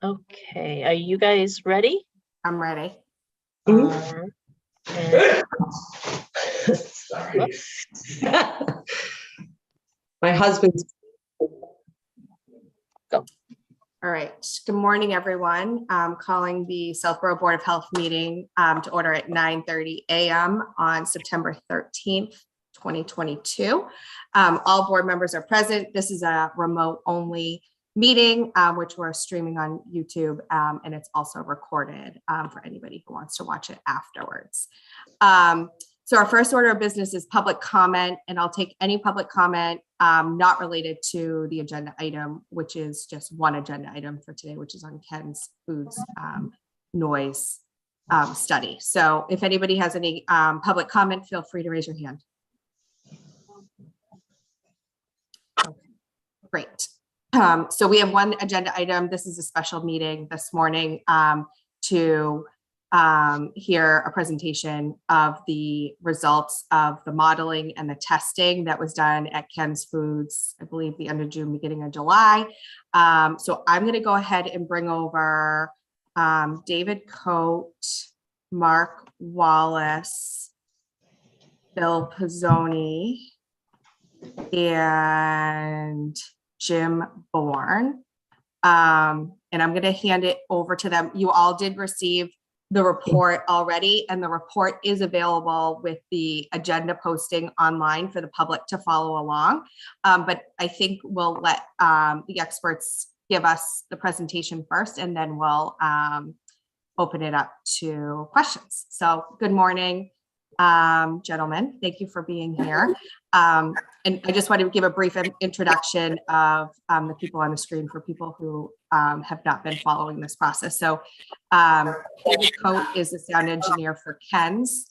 Okay, are you guys ready? I'm ready. And Sorry. My husband's. go. All right. Good morning, everyone. I'm calling the Southborough Board of Health meeting to order at 9:30 a.m. on September 13th, 2022. All board members are present. This is a remote only meeting, which we're streaming on YouTube, and it's also recorded for anybody who wants to watch it afterwards. So our first order of business is public comment, and I'll take any public comment not related to the agenda item, which is just one agenda item for today, which is on Ken's Foods noise study. So if anybody has any public comment, feel free to raise your hand. Okay, great. So we have one agenda item. This is a special meeting this morning to hear a presentation of the results of the modeling and the testing that was done at Ken's Foods, I believe the end of June, beginning of July. So I'm going to go ahead and bring over David Coate, Mark Wallace, Bill Pizzoni, and Jim Bourne. And I'm going to hand it over to them. You all did receive the report already, and the report is available with the agenda posting online for the public to follow along. But I think we'll let the experts give us the presentation first, and then we'll open it up to questions. So good morning, gentlemen. Thank you for being here. And I just wanted to give a brief introduction of the people on the screen for people who have not been following this process. So David Coate is the sound engineer for Ken's,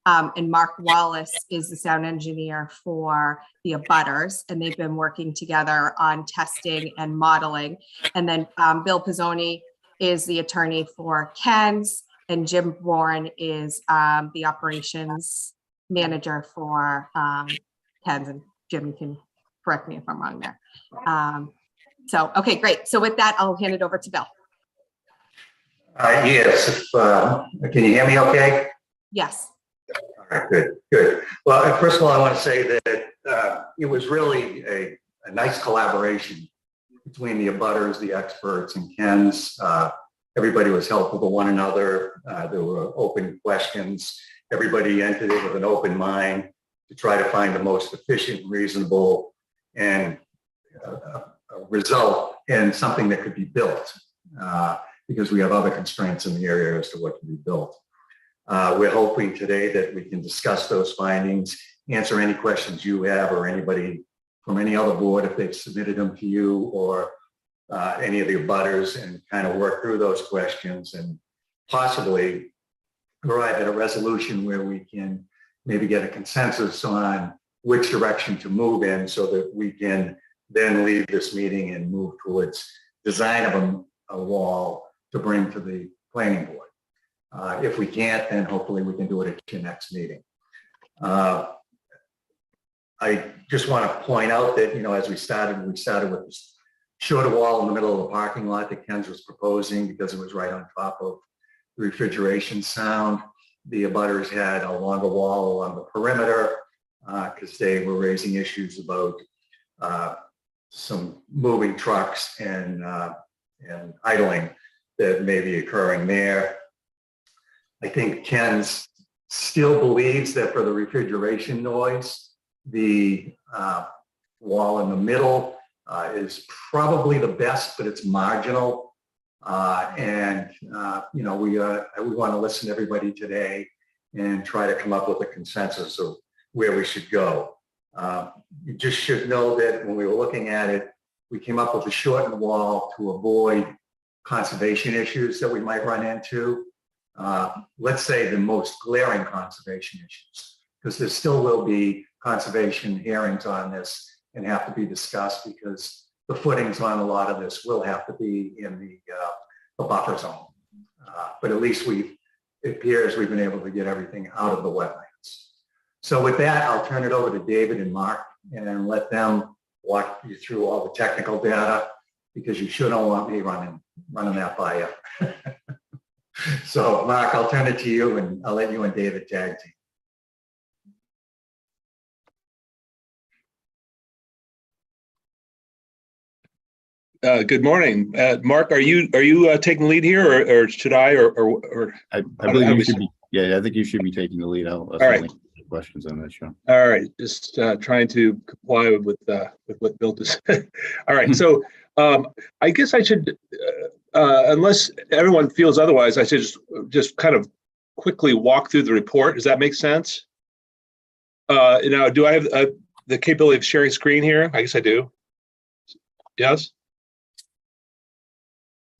and Mark Wallace is the sound engineer for the abutters, and they've been working together on testing and modeling. And then Bill Pizzoni is the attorney for Ken's, and Jim Bourne is the operations manager for Ken's. And Jim, you can correct me if I'm wrong there. So, okay, great. So with that, I'll hand it over to Bill. Yes. Can you hear me okay? Yes. All right, good. Well, first of all, I want to say that it was really a nice collaboration between the abutters, the experts, and Ken's. Everybody was helpful to one another. There were open questions. Everybody entered it with an open mind to try to find the most efficient, reasonable, and result in something that could be built, because we have other constraints in the area as to what can be built. We're hoping today that we can discuss those findings, answer any questions you have, or anybody from any other board if they've submitted them to you, or any of the abutters, and kind of work through those questions and possibly arrive at a resolution where we can maybe get a consensus on which direction to move in, so that we can then leave this meeting and move towards design of a wall to bring to the planning board. If we can't, then hopefully we can do it at your next meeting. I just want to point out that, as we started with this shorter wall in the middle of the parking lot that Ken's was proposing, because it was right on top of the refrigeration sound. The abutters had a longer wall along the perimeter because they were raising issues about some moving trucks and idling that may be occurring there. I think Ken's still believes that for the refrigeration noise, the wall in the middle is probably the best, but it's marginal. We want to listen to everybody today and try to come up with a consensus of where we should go. You just should know that when we were looking at it, we came up with a shortened wall to avoid conservation issues that we might run into. Let's say the most glaring conservation issues, because there still will be conservation hearings on this and have to be discussed, because the footings on a lot of this will have to be in the buffer zone. But at least it appears we've been able to get everything out of the wetlands. So with that, I'll turn it over to David and Mark and let them walk you through all the technical data. because you sure don't want me running that by you. So Mark, I'll turn it to you and I'll let you and David tag team. Good morning, Mark. Are you taking the lead here, or should I? Or I believe you should be. Yeah, I think you should be taking the lead. I'll right. Questions on that show. All right, just trying to comply with what Bill just said. All right, so I guess I should, unless everyone feels otherwise, I should just kind of quickly walk through the report. Does that make sense? Now, do I have the capability of sharing screen here? I guess I do. Yes.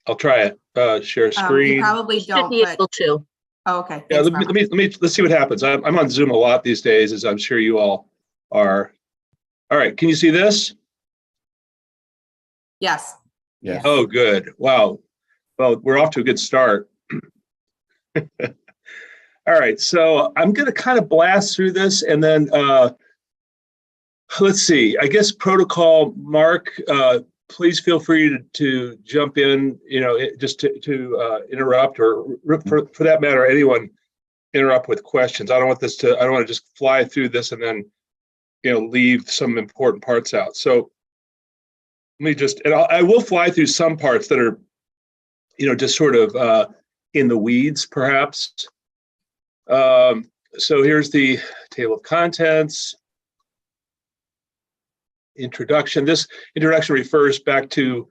I'll try it. Share screen. You probably Should don't, be but, able to. oh, okay. Yeah, Thanks, let's see what happens. I'm on Zoom a lot these days, as I'm sure you all are. All right, can you see this? Yes. Yes. Oh, good. Wow. Well, we're off to a good start. All right, so I'm going to kind of blast through this, and then let's see. I guess protocol, Mark. Please feel free to jump in, just to interrupt, or for that matter, anyone interrupt with questions. I don't want to just fly through this and then, leave some important parts out. So let me I will fly through some parts that are, just sort of in the weeds, perhaps. So here's the table of contents. Introduction. This introduction refers back to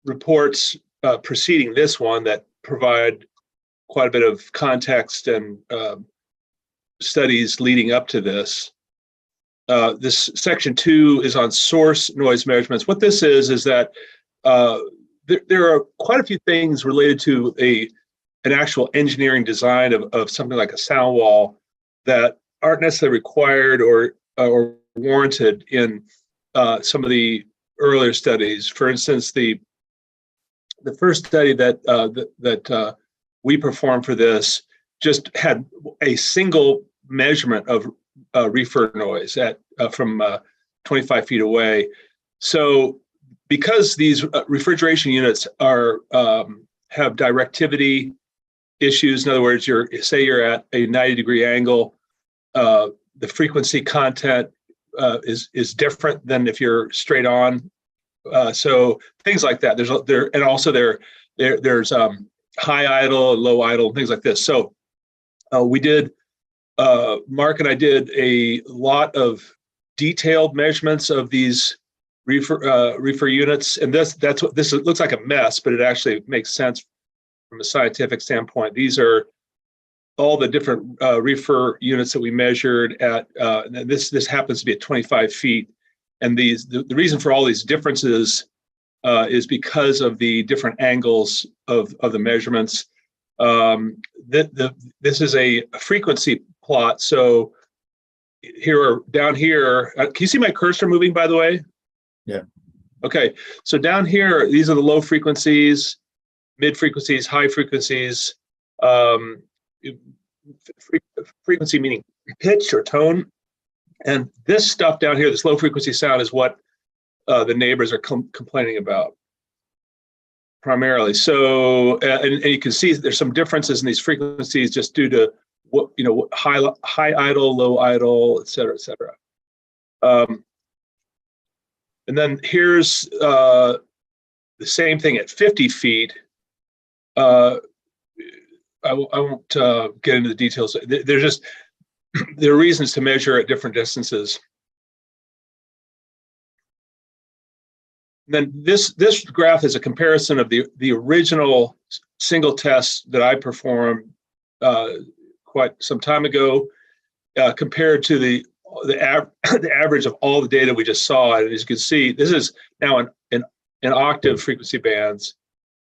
reports preceding this one that provide quite a bit of context and studies leading up to this. This section 2 is on source noise measurements. What this is that there are quite a few things related to an actual engineering design of something like a sound wall that aren't necessarily required or warranted in some of the earlier studies. For instance, the first study that we performed for this just had a single measurement of reefer noise from 25 feet away. So because these refrigeration units have directivity issues, in other words, say you're at a 90-degree angle, the frequency content is different than if you're straight on. So things like that. There's high idle, low idle, things like this. So we did. Mark and I did a lot of detailed measurements of these reefer units, and this looks like a mess, but it actually makes sense from a scientific standpoint. These are all the different reefer units that we measured at. This happens to be at 25 feet, and the reason for all these differences is because of the different angles of the measurements. This is a frequency plot. So down here, can you see my cursor moving, by the way? Yeah. Okay, so down here, these are the low frequencies, mid frequencies, high frequencies. Frequency meaning pitch or tone, and this stuff down here, this low frequency sound, is what the neighbors are complaining about primarily. So, and you can see there's some differences in these frequencies just due to what high idle, low idle, et cetera, et cetera. And then here's the same thing at 50 feet. I won't get into the details. There are reasons to measure at different distances. And then this graph is a comparison of the original single test that I performed quite some time ago, compared to the average of all the data we just saw. And as you can see, this is now in octave frequency bands.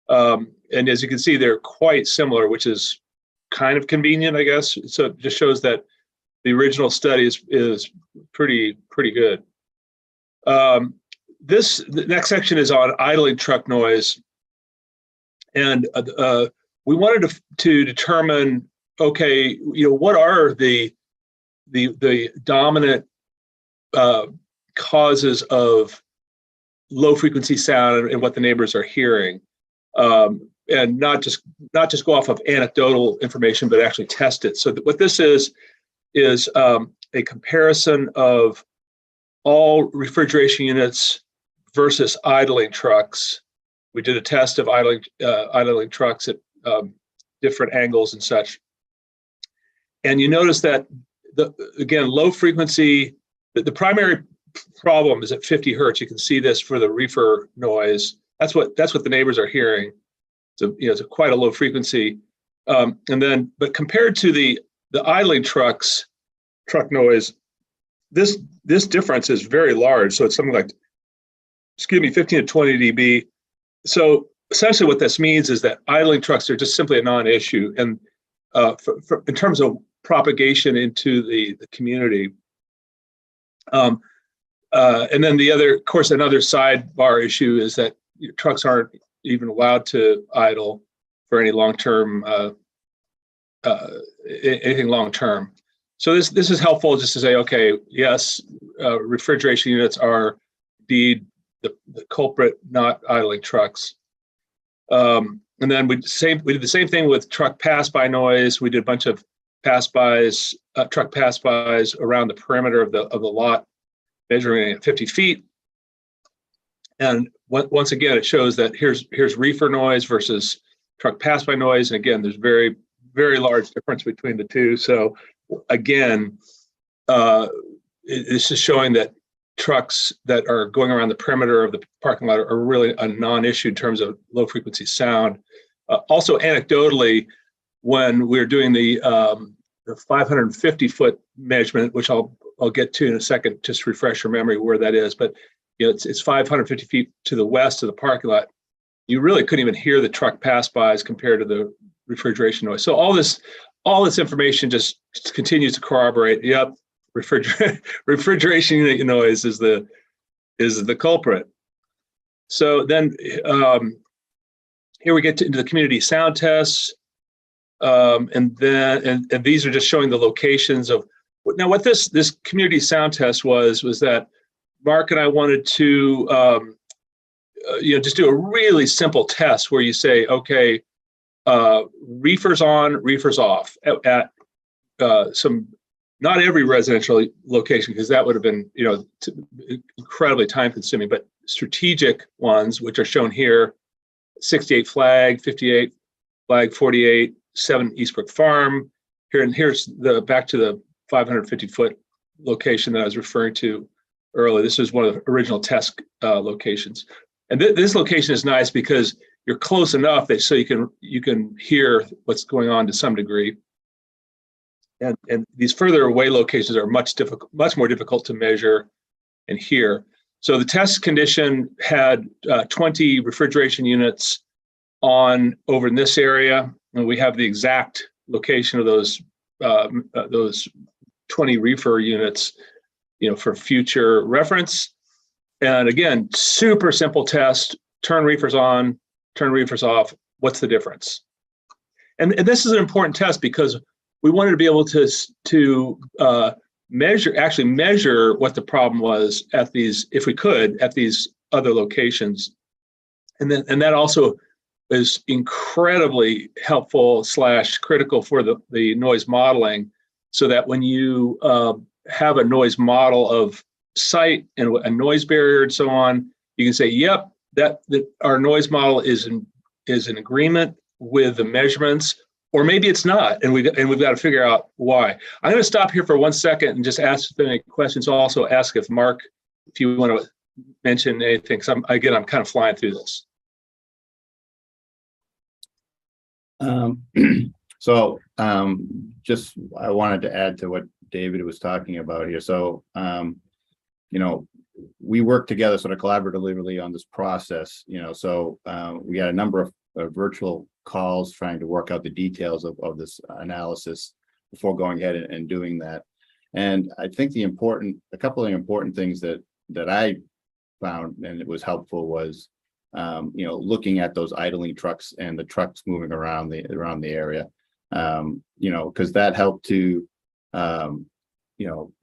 And as you can see, they're quite similar, which is kind of convenient, I guess. So it just shows that the original study is pretty good. The next section is on idling truck noise, and we wanted to determine, okay, what are the dominant causes of low frequency sound and what the neighbors are hearing, and not just go off of anecdotal information, but actually test it. So what this is a comparison of all refrigeration units versus idling trucks. We did a test of idling trucks at different angles and such. And you notice that again, low frequency, the primary problem is at 50 hertz. You can see this for the reefer noise. That's what the neighbors are hearing. So it's quite a low frequency. But compared to the idling truck noise, this difference is very large. So it's something like, 15 to 20 dB. So essentially what this means is that idling trucks are just simply a non-issue. And in terms of propagation into the community. And then of course, another sidebar issue is that trucks aren't even allowed to idle for any long-term, anything long-term. So this is helpful just to say, okay, yes, refrigeration units are indeed the culprit, not idling trucks. And then we did the same thing with truck pass-by noise. We did a bunch of pass-bys, truck pass-bys around the perimeter of the lot, measuring at 50 feet. And once again, it shows that here's reefer noise versus truck pass-by noise. And again, there's very, very large difference between the two. So again, this is showing that trucks that are going around the perimeter of the parking lot are really a non-issue in terms of low frequency sound. Also anecdotally, when we're doing the 550 foot measurement, which I'll get to in a second, just refresh your memory where that is, but it's 550 feet to the west of the parking lot. You really couldn't even hear the truck pass-bys compared to the refrigeration noise. So all this information just continues to corroborate. Yep, refrigeration unit noise is the culprit. So then here we get into the community sound tests, and these are just showing the locations of. Now, what this community sound test was that Mark and I wanted to just do a really simple test where you say, okay, reefers on, reefers off at some, not every residential location, because that would have been incredibly time consuming, but strategic ones, which are shown here: 68 Flag, 58 Flag, 48, 7 Eastbrook Farm. Here's back to the 550 foot location that I was referring to earlier. This is one of the original test locations. And this location is nice because you're close enough that so you can hear what's going on to some degree. And these further away locations are much more difficult to measure and hear. So the test condition had 20 refrigeration units on over in this area, and we have the exact location of those 20 reefer units, for future reference. And again, super simple test: turn reefers on, turn reefers off. What's the difference? And this is an important test because we wanted to be able to measure what the problem was at these, if we could, at these other locations. And that also is incredibly helpful / critical for the noise modeling, so that when you have a noise model of site and a noise barrier and so on, you can say, yep, that our noise model is in agreement with the measurements, or maybe it's not, and we've got to figure out why. I'm going to stop here for 1 second and just ask if any questions. Also ask if Mark, if you want to mention anything, because I'm kind of flying through this. Just I wanted to add to what David was talking about here. So, we work together sort of collaboratively on this process, so we had a number of virtual calls trying to work out the details of this analysis before going ahead and doing that. And I think a couple of important things that I found, and it was helpful, was looking at those idling trucks and the trucks moving around the area, because that helped to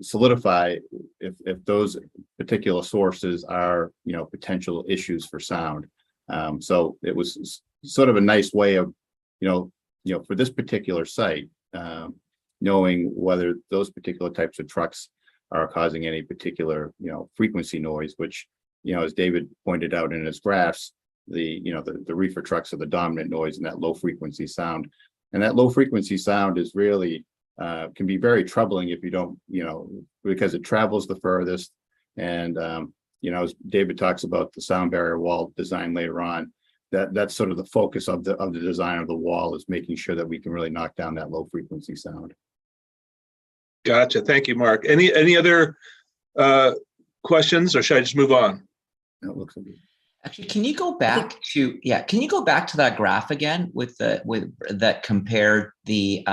solidify if those particular sources are, potential issues for sound. So it was sort of a nice way of, for this particular site, knowing whether those particular types of trucks are causing any particular, frequency noise, which, as David pointed out in his graphs, the reefer trucks are the dominant noise in that low frequency sound. And that low frequency sound is really, can be very troubling if you don't, because it travels the furthest. And, as David talks about the sound barrier wall design later on, that's sort of the focus of the design of the wall, is making sure that we can really knock down that low frequency sound. Gotcha. Thank you, Mark. Any other questions, or should I just move on? That looks like Actually, can you go back to that graph again with that compared the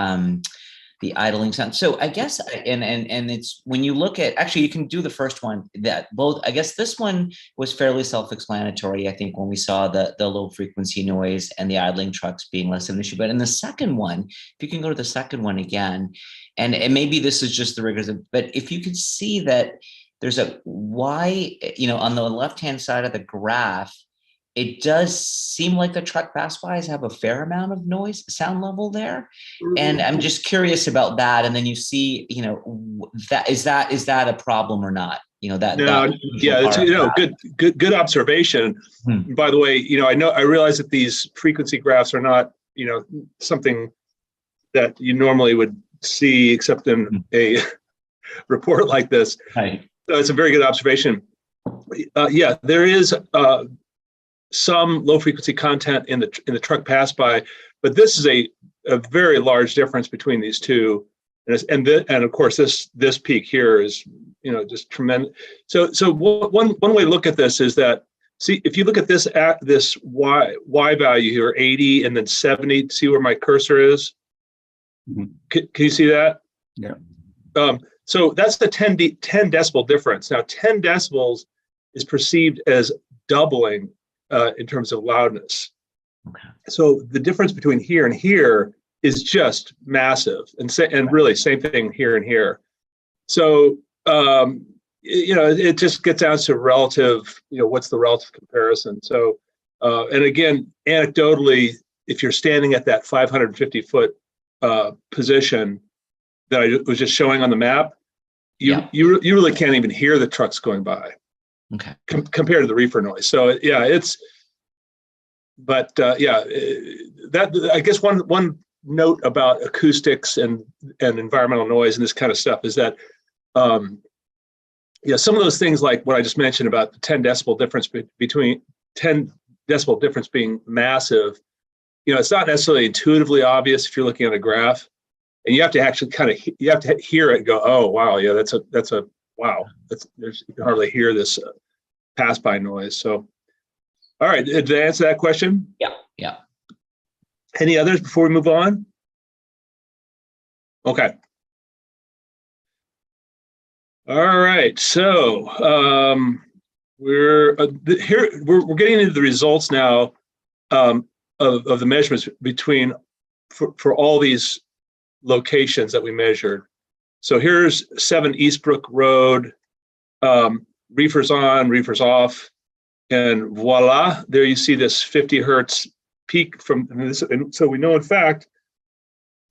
idling sound? So I guess and it's when you look at, actually you can do the first one, that both, I guess this one was fairly self-explanatory, I think, when we saw the low frequency noise and the idling trucks being less of an issue. But in the second one, if you can go to the second one again, and maybe this is just the rigors of, but if you could see that there's a Y, on the left-hand side of the graph, it does seem like the truck pass-bys have a fair amount of noise sound level there. And I'm just curious about that. And then you see, that is that a problem or not? It's good observation. By the way, I realize that these frequency graphs are not, something that you normally would see except in a report like this. Right. So it's a very good observation. There is some low frequency content in the truck pass by, but this is a very large difference between these two, and of course this peak here is just tremendous. So one way to look at this is that, see, if you look at this y value here, 80 and then 70, see where my cursor is? Can you see that? Yeah. So that's the 10 decibel difference. Now 10 decibels is perceived as doubling in terms of loudness. Okay. So the difference between here and here is just massive, and really same thing here and here. So it just gets down to relative, what's the relative comparison. So and again, anecdotally, if you're standing at that 550-foot position that I was just showing on the map, you really can't even hear the trucks going by. Okay. Compared to the reefer noise. So that I guess one note about acoustics and environmental noise and this kind of stuff is that some of those things, like what I just mentioned about the 10 decibel difference between 10 decibel difference being massive, it's not necessarily intuitively obvious if you're looking at a graph, and you have to actually you have to hear it and go, oh wow, yeah, that's a wow, you can hardly hear this pass by noise. So all right, did I answer that question? Yeah. Any others before we move on? Okay. All right, so we're getting into the results now of the measurements for all these locations that we measured. So here's 7 Eastbrook Road, reefers on, reefers off, and voila, there you see this 50 hertz peak from this. And so we know, in fact,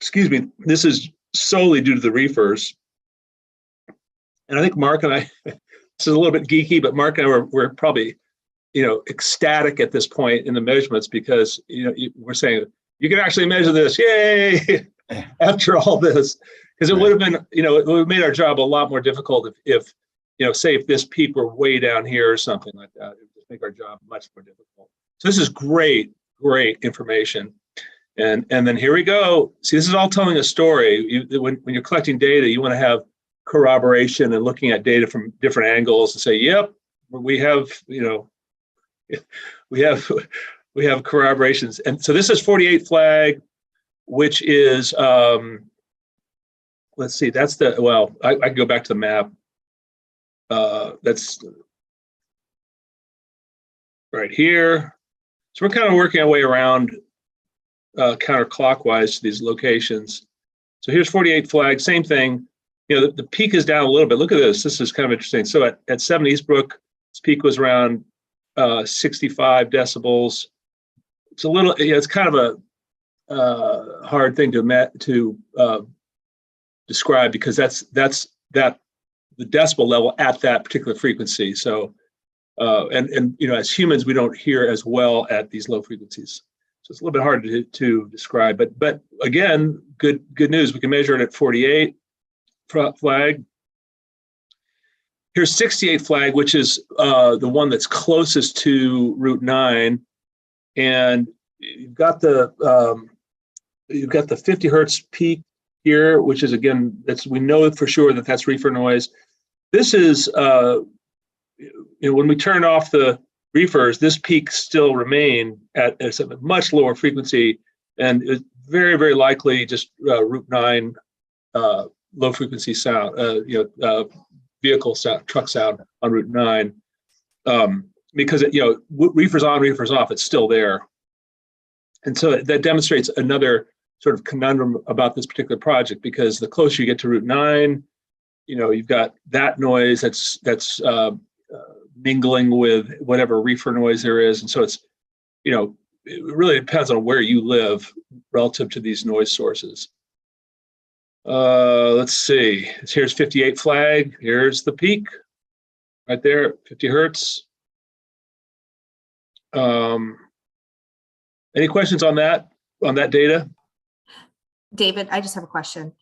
this is solely due to the reefers. And I think Mark and I, this is a little bit geeky, but Mark and I were probably, ecstatic at this point in the measurements, because, we're saying, you can actually measure this, yay, after all this. Because it would have been, it would have made our job a lot more difficult if say if this peak were way down here or something like that. It would just make our job much more difficult. So this is great information. And then here we go. See, this is all telling a story. When you're collecting data, you want to have corroboration and looking at data from different angles and say, yep, we have, we have corroborations. And so this is 48 flag, which is, let's see, that's I can go back to the map. That's right here. So we're kind of working our way around counterclockwise to these locations. So here's 48 flag, same thing. the peak is down a little bit. Look at this. This is kind of interesting. So at 7 Eastbrook, its peak was around 65 decibels. It's a little, it's kind of a hard thing to describe, because that's the decibel level at that particular frequency. So, and as humans, we don't hear as well at these low frequencies. So it's a little bit hard to describe, but again, good news. We can measure it at 48 flag. Here's 68 flag, which is the one that's closest to Route 9, and you've got the 50 hertz peak here, which is, again, we know for sure that that's reefer noise. This is when we turn off the reefers, this peak still remain at a much lower frequency, and it's very, very likely just Route 9 low frequency sound, vehicle sound, truck sound on Route 9, because reefers on, reefers off, it's still there. And so that demonstrates another sort of conundrum about this particular project, because the closer you get to Route 9, you've got that noise that's mingling with whatever reefer noise there is. And so it's, it really depends on where you live relative to these noise sources. Let's see. Here's 58 flag. Here's the peak right there, 50 hertz. Any questions on that data? David, I just have a question.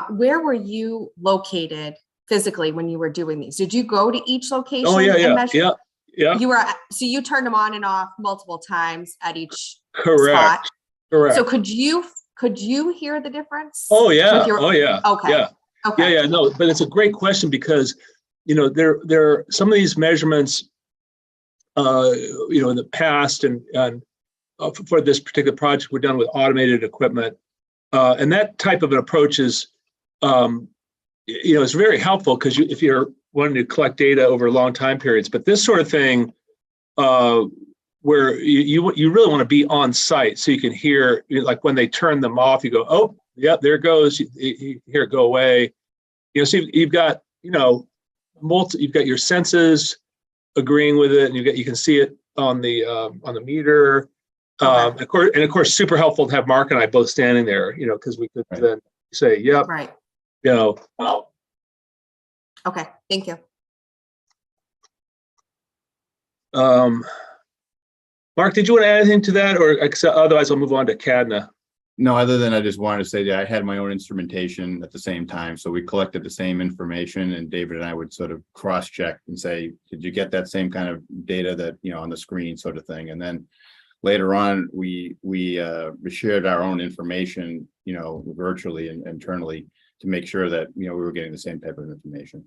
Where were you located physically when you were doing these? Did you go to each location? Oh, yeah. You were, so you turned them on and off multiple times at each Correct. spot? Correct. So could you hear the difference? Oh yeah. Okay. Yeah. Okay. Yeah. No, but it's a great question, because there some of these measurements in the past and for this particular project were done with automated equipment, and that type of an approach is it's very helpful, because if you're wanting to collect data over long time periods. But this sort of thing, where you really want to be on site, so you can hear, like when they turn them off, you go, oh, yeah, there it goes. You hear it go away. So you've got you've got your senses agreeing with it, and you can see it on the meter. Okay. Of course, super helpful to have Mark and I both standing there, because we could then say, yep, Right. Okay. Thank you. Mark, did you want to add anything to that, or otherwise I'll move on to CADNA? No, other than I just wanted to say that I had my own instrumentation at the same time. So we collected the same information, and David and I would sort of cross-check and say, did you get that same kind of data that, on the screen, sort of thing? And then later on, we shared our own information, virtually and internally, to make sure that, we were getting the same type of information.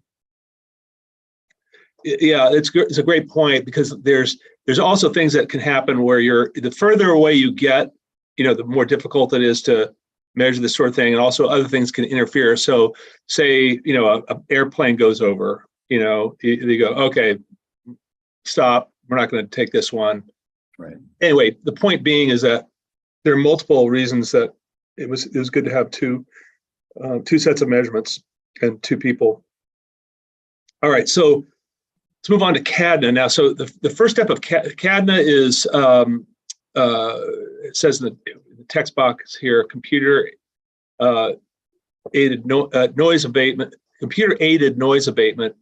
Yeah, it's a great point, because there's also things that can happen where the further away you get, the more difficult it is to measure this sort of thing, and also other things can interfere. So say, an airplane goes over, you go, okay, stop, we're not going to take this one. Right. Anyway, the point being is that there are multiple reasons that it was good to have two sets of measurements and two people. All right, so let's move on to CADNA now. So the first step of CADNA is, it says in the text box here, computer aided noise abatement. Computer aided noise abatement.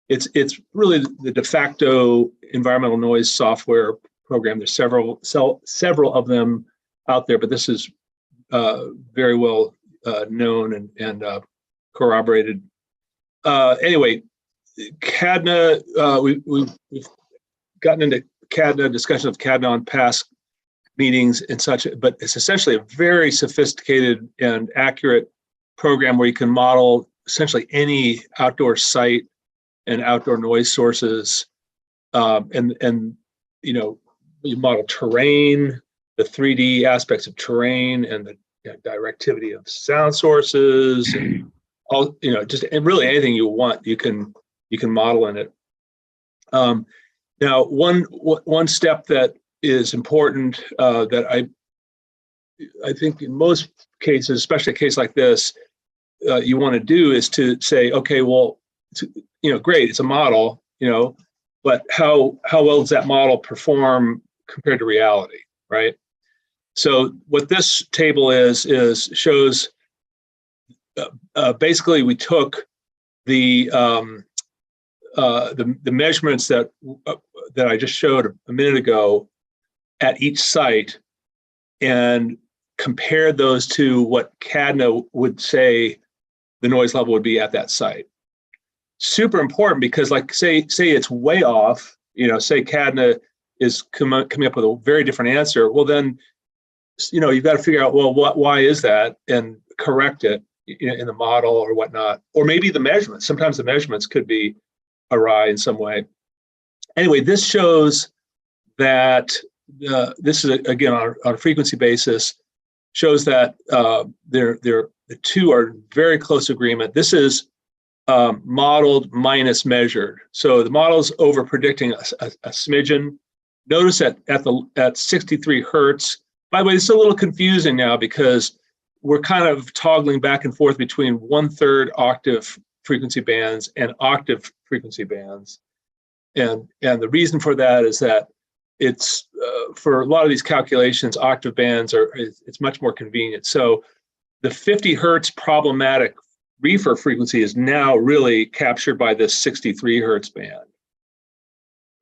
It's really the de facto environmental noise software program. There's several of them out there, but this is very well known and corroborated. Anyway, CADNA, we've gotten into CADNA, discussion of CADNA on past meetings and such, but it's essentially a very sophisticated and accurate program where you can model essentially any outdoor site and outdoor noise sources, and you model terrain, the 3D aspects of terrain, and the directivity of sound sources, and all, and really anything you want, you can model in it. Now, one step that is important, that I think in most cases, especially a case like this, you want to do is to say, okay, well, great, it's a model, but how well does that model perform compared to reality, right? So what this table shows basically we took the measurements that I just showed a minute ago at each site and compared those to what CADNA would say the noise level would be at that site. Super important because, like, say it's way off, say CADNA is coming up with a very different answer. Well, then, you've got to figure out, well, why is that, and correct it in the model or whatnot, or maybe the measurements. Sometimes the measurements could be awry in some way. Anyway, this shows that this is again on a frequency basis, shows that the two are in very close agreement. This is modeled minus measured. So the model's over predicting a smidgen. Notice at 63 hertz. By the way, this is a little confusing now because we're kind of toggling back and forth between 1/3 octave frequency bands and octave frequency bands. And the reason for that is that it's for a lot of these calculations, octave bands it's much more convenient. So the 50 hertz problematic reefer frequency is now really captured by this 63 hertz band.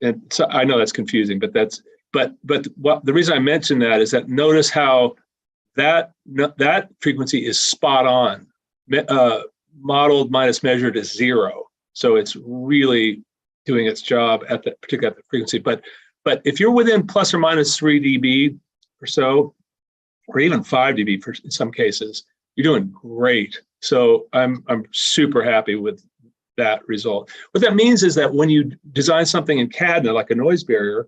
And so I know that's confusing, but the reason I mention that is that notice how that frequency is spot on. Modeled minus measured is 0. So it's really doing its job particularly at the frequency. But if you're within plus or minus 3 dB or so, or even 5 dB in some cases, you're doing great. So I'm super happy with that result. What that means is that when you design something in CADNA, like a noise barrier,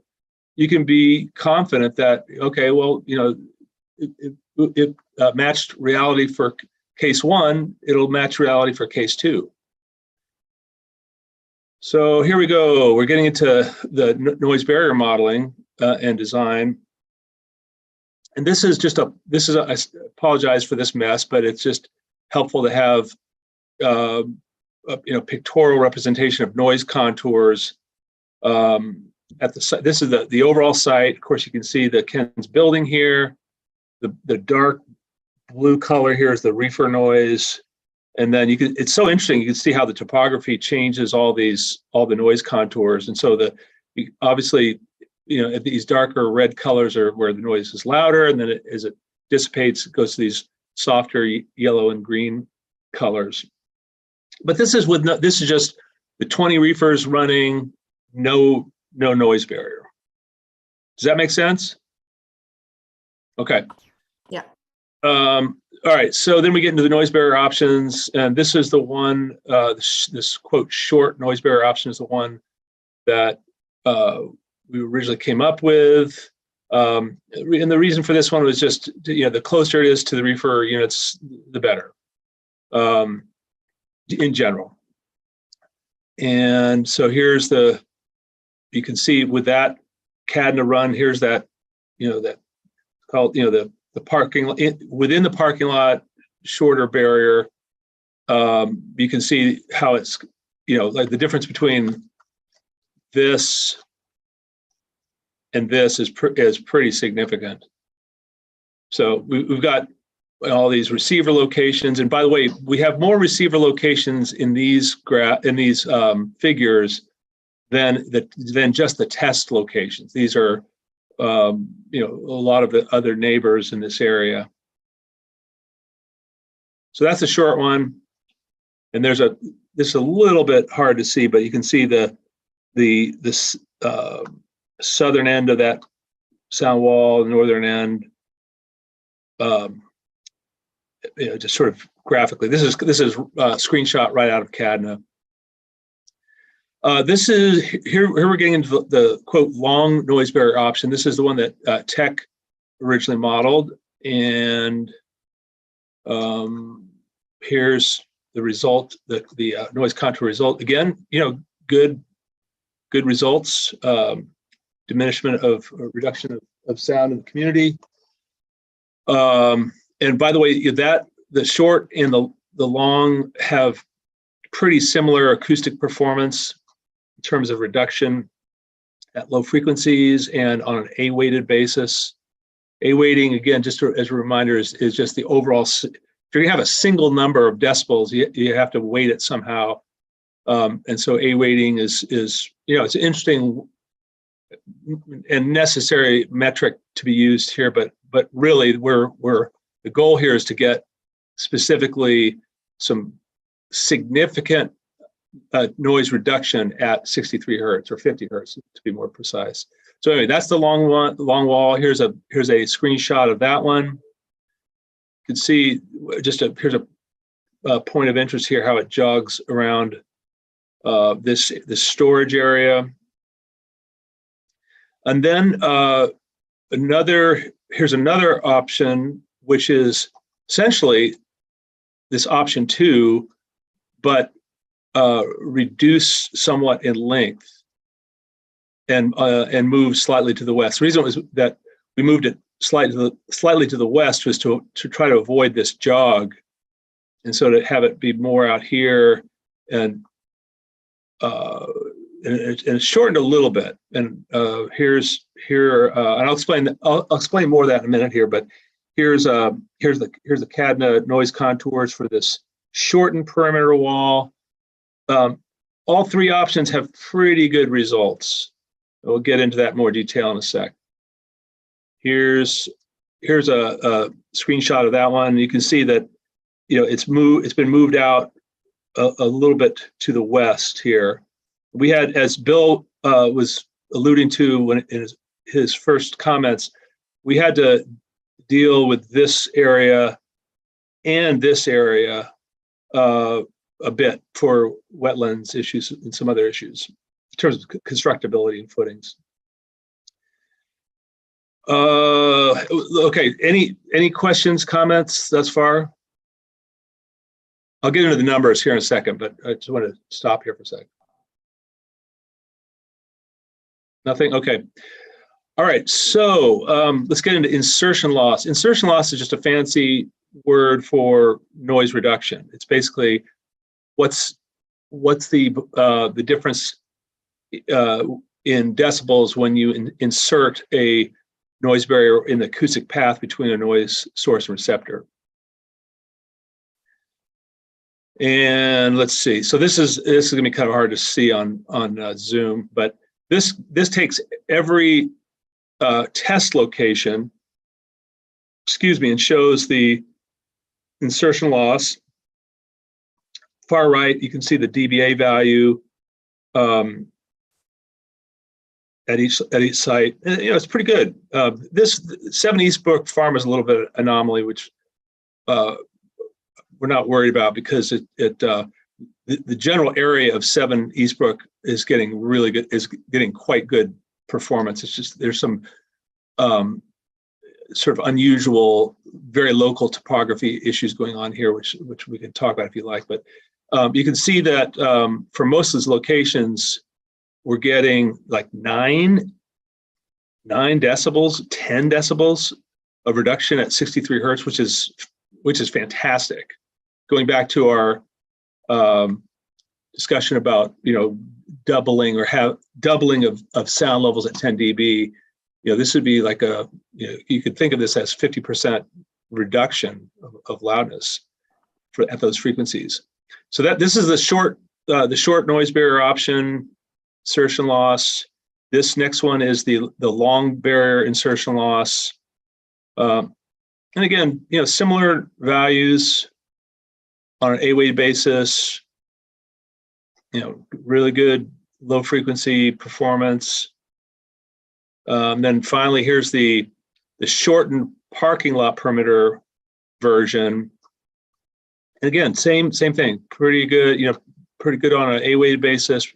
you can be confident that, okay, well, it matched reality for case 1, it'll match reality for case 2. So here we go. We're getting into the noise barrier modeling and design. And this is I apologize for this mess, but it's just helpful to have pictorial representation of noise contours at the site. This is the overall site. Of course, you can see the Ken's building here. The dark blue color here is the reefer noise. And then it's so interesting. You can see how the topography changes all the noise contours. And so obviously, these darker red colors are where the noise is louder. And then as it dissipates, it goes to these softer yellow and green colors. But this is just the 20 reefers running, no noise barrier. Does that make sense? Okay. Yeah. All right, so then we get into the noise barrier options, and this is the one, this quote short noise barrier option is the one that we originally came up with. And the reason for this one was just, the closer it is to the reefer units, the better, in general. And so here's you can see with that CADNA run, here's that, that called, the parking within the parking lot, shorter barrier. You can see how it's, like the difference between this and this is pretty significant. So we've got all these receiver locations, and by the way, we have more receiver locations in these figures than just the test locations. These are a lot of the other neighbors in this area. So that's a short one, and this is a little bit hard to see, but you can see the southern end of that sound wall, northern end. Just sort of graphically. This is a screenshot right out of CADNA. This is here we're getting into the quote long noise barrier option. This is the one that Tech originally modeled, and here's the result, the noise contour result. Again, good results. Diminishment of reduction of sound in the community. And by the way, the short and long have pretty similar acoustic performance in terms of reduction at low frequencies and on an A-weighted basis. A-weighting, again, just as a reminder, is just the overall. If you're gonna have a single number of decibels, you have to weight it somehow. And so A-weighting is it's an interesting and necessary metric to be used here, but really the goal here is to get specifically some significant noise reduction at 63 hertz or 50 hertz to be more precise. So anyway, that's the long wall. Here's a screenshot of that one. You can see here's a point of interest here, how it jogs around this storage area. And then here's another option, which is essentially this option 2, but reduce somewhat in length and move slightly to the west. The reason was that we moved it slightly to the west was to try to avoid this jog, and so to have it be more out here and it's shortened a little bit. And and I'll explain more of that in a minute here. But here's the CADNA noise contours for this shortened perimeter wall. All 3 options have pretty good results. We'll get into that in more detail in a sec. Here's a screenshot of that one. You can see that it's been moved out a little bit to the west here. We had, as Bill was alluding to in his first comments, we had to deal with this area and this area a bit for wetlands issues and some other issues in terms of constructability and footings. Okay, any questions, comments thus far? I'll get into the numbers here in a second, but I just want to stop here for a second. Nothing? Okay. All right, so let's get into insertion loss. Insertion loss is just a fancy word for noise reduction. It's basically what's the difference in decibels when you insert a noise barrier in the acoustic path between a noise source and receptor. And let's see. So this is going to be kind of hard to see on Zoom, but this takes every test location, and shows the insertion loss. Far right, you can see the dBA value at each site. And, it's pretty good. This 7 Eastbrook Farm is a little bit anomaly, which we're not worried about because the general area of 7 Eastbrook is getting really good, is getting quite good performance. It's just there's some sort of unusual, very local topography issues going on here, which we can talk about if you like. But you can see that for most of these locations, we're getting like 9 decibels, 10 decibels of reduction at 63 hertz, which is fantastic. Going back to our discussion about doubling of sound levels at 10 dB, this would be like you could think of this as 50% reduction of loudness at those frequencies. So this is the short noise barrier option, insertion loss. This next one is the long barrier insertion loss. And again, similar values on an A-weighted basis, really good low frequency performance. Then finally, here's the shortened parking lot perimeter version. And again, same thing, pretty good, pretty good on an A-weighted basis,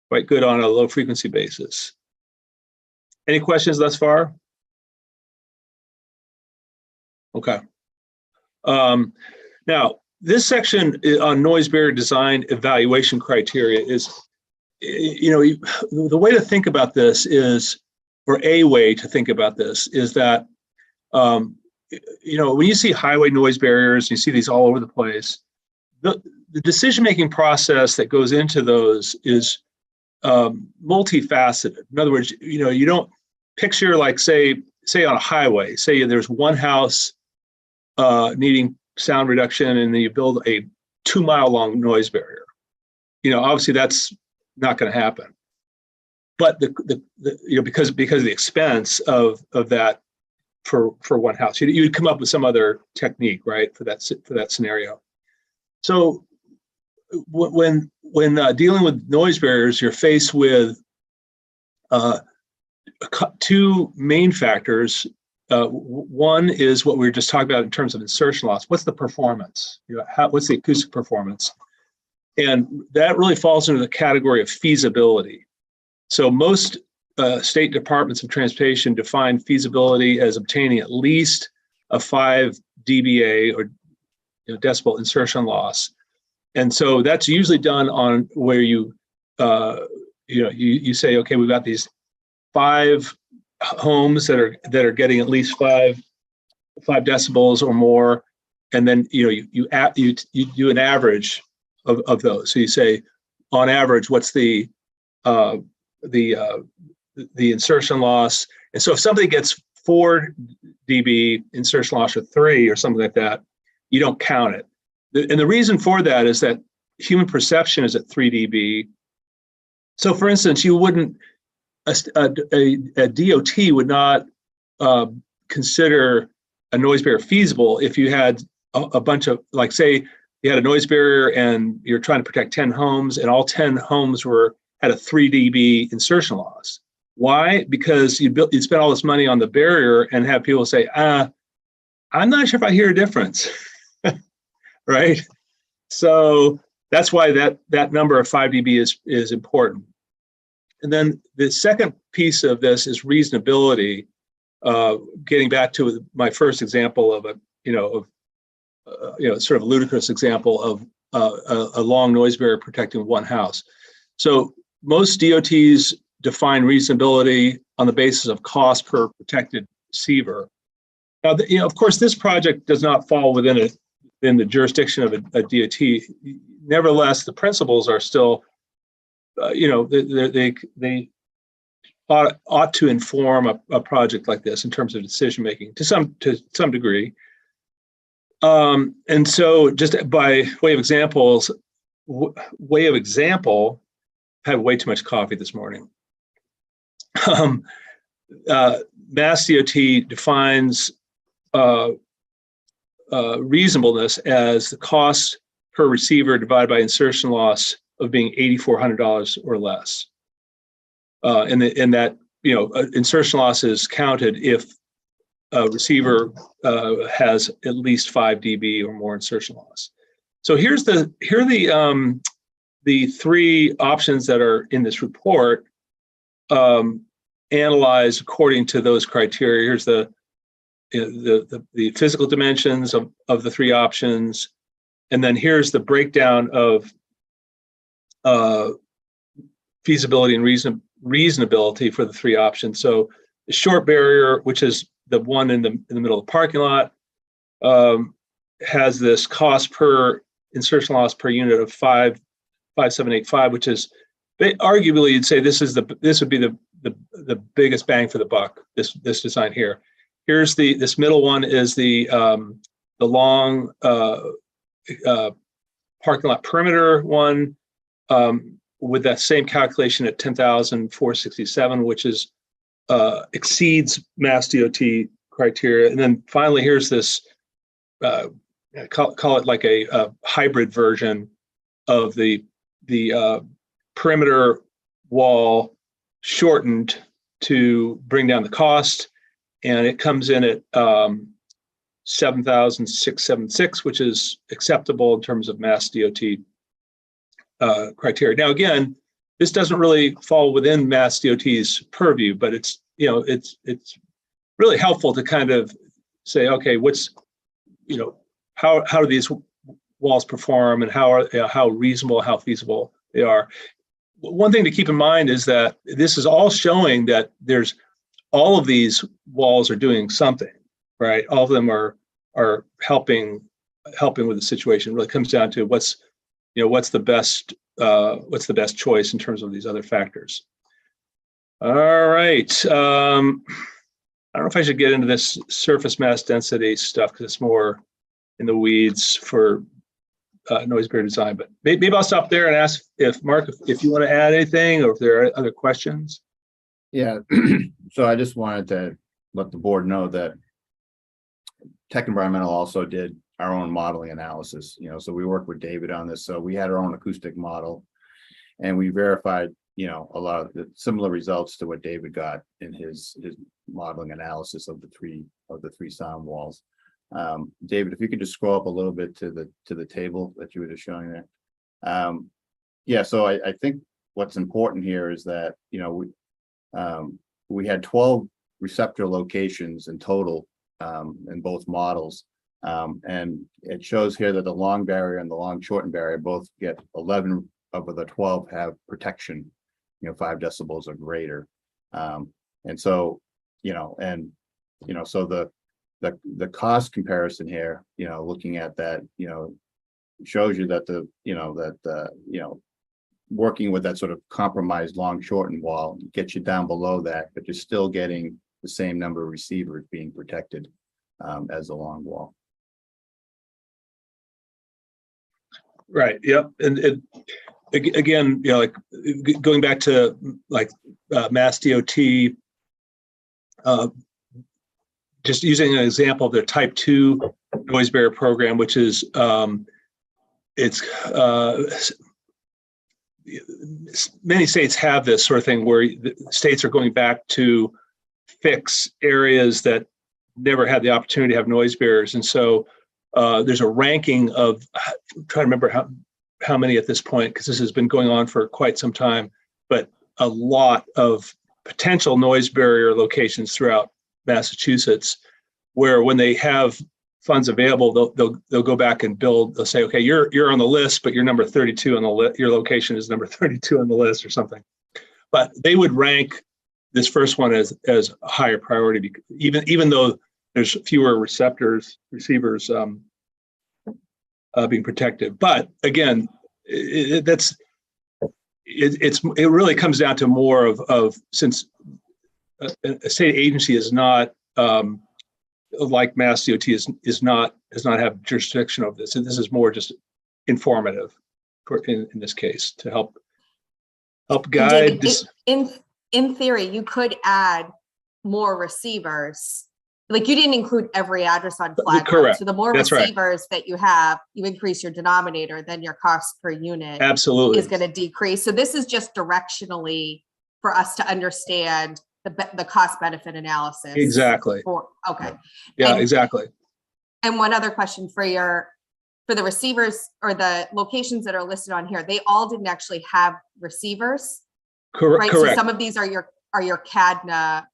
quite good on a low frequency basis. Any questions thus far? Okay. Now, this section on noise barrier design evaluation criteria is, the way to think about this is, or a way to think about this is that, when you see highway noise barriers, you see these all over the place, the decision-making process that goes into those is multifaceted. In other words, you don't picture, like, say on a highway, say there's one house needing sound reduction, and then you build a 2-mile long noise barrier. Obviously that's not going to happen. But because of the expense of that for one house, you'd come up with some other technique, right, for that scenario. So when dealing with noise barriers, you're faced with two main factors. One is what we were just talking about in terms of insertion loss. What's the performance? What's the acoustic performance? And that really falls into the category of feasibility. So most state departments of transportation define feasibility as obtaining at least a 5 dBA or decibel insertion loss. And so that's usually done on where you say, okay, we've got these 5 homes that are getting at least 5 decibels or more, and then you do an average of those. So you say, on average, what's the insertion loss? And so if somebody gets 4 dB insertion loss or 3 or something like that, you don't count it. And the reason for that is that human perception is at 3 dB. So for instance, you wouldn't, a DOT would not consider a noise barrier feasible if you had a bunch of, like, say you had a noise barrier and you're trying to protect 10 homes and all 10 homes had a 3 dB insertion loss. Why? Because you spent all this money on the barrier and have people say, I'm not sure if I hear a difference, right? So that's why that number of 5 dB is important. And then the second piece of this is reasonability. Getting back to my first example of sort of ludicrous example of a long noise barrier protecting one house. So most DOTs define reasonability on the basis of cost per protected receiver. Now, of course, this project does not fall within the jurisdiction of a DOT. Nevertheless, the principles are still, they ought to inform a project like this in terms of decision making to some degree. And so, just by way of example, I had way too much coffee this morning. Mass DOT defines reasonableness as the cost per receiver divided by insertion loss of being $8,400 or less. And that insertion loss is counted if a receiver has at least 5 dB or more insertion loss. So here are the 3 options that are in this report, analyzed according to those criteria. Here's the physical dimensions of the 3 options, and then here's the breakdown of feasibility and reasonability for the 3 options. So the short barrier, which is the one in the middle of the parking lot, has this cost per insertion loss per unit of 5,785, which is arguably you'd say this would be the biggest bang for the buck. This design here. Here's this middle one is the long parking lot perimeter one, with that same calculation at 10,467, which is exceeds Mass DOT criteria. And then finally, here's this call it like a hybrid version of the perimeter wall shortened to bring down the cost, and it comes in at 7,676, which is acceptable in terms of Mass DOT criteria. Now, again, this doesn't really fall within Mass DOT's purview, but it's really helpful to kind of say, okay, how do these walls perform, and how reasonable, how feasible they are. One thing to keep in mind is that this is all showing that there's all of these walls are doing something, right? All of them are helping helping with the situation. It really comes down to what's the best choice in terms of these other factors. All right. I don't know if I should get into this surface mass density stuff because it's more in the weeds for noise barrier design, but maybe I'll stop there and ask if Mark, if you want to add anything or if there are other questions. Yeah, so I just wanted to let the board know that Tech Environmental also did our own modeling analysis, so we worked with David on this. So we had our own acoustic model and we verified, a lot of the similar results to what David got in his modeling analysis of the three sound walls. David, if you could just scroll up a little bit to the table that you were just showing there. Yeah, so I think what's important here is that, we had 12 receptor locations in total in both models. And it shows here that the long barrier and the long shortened barrier both get 11 of the 12 have protection, 5 decibels or greater. And so, so the cost comparison here, looking at that, shows you that working with that sort of compromised long shortened wall gets you down below that, but you're still getting the same number of receivers being protected as the long wall. Right. Yep. And again, like going back to like Mass DOT, just using an example of their Type 2 noise barrier program, which is many states have this sort of thing where the states are going back to fix areas that never had the opportunity to have noise barriers, and so there's a ranking of, I'm trying to remember how many at this point, because this has been going on for quite some time, but a lot of potential noise barrier locations throughout Massachusetts, where when they have funds available, they'll go back and build. They'll say, okay, you're on the list, but you're number 32 on the list. Your location is number 32 on the list, or something. But they would rank this first one as a higher priority, even though there's fewer receivers being protected. But again, it really comes down to more of since a state agency is not like Mass DOT does not have jurisdiction over this. And this is more just informative in this case to help guide David, this. In theory, you could add more receivers. Like, you didn't include every address on flag. Correct. So the more That's receivers that you have, you increase your denominator, then your cost per unit Absolutely is going to decrease. So this is just directionally for us to understand the cost benefit analysis. Exactly. Okay. Yeah, and, exactly. And one other question for the receivers or the locations that are listed on here, they all didn't actually have receivers. Right? Correct. So some of these are your CADNA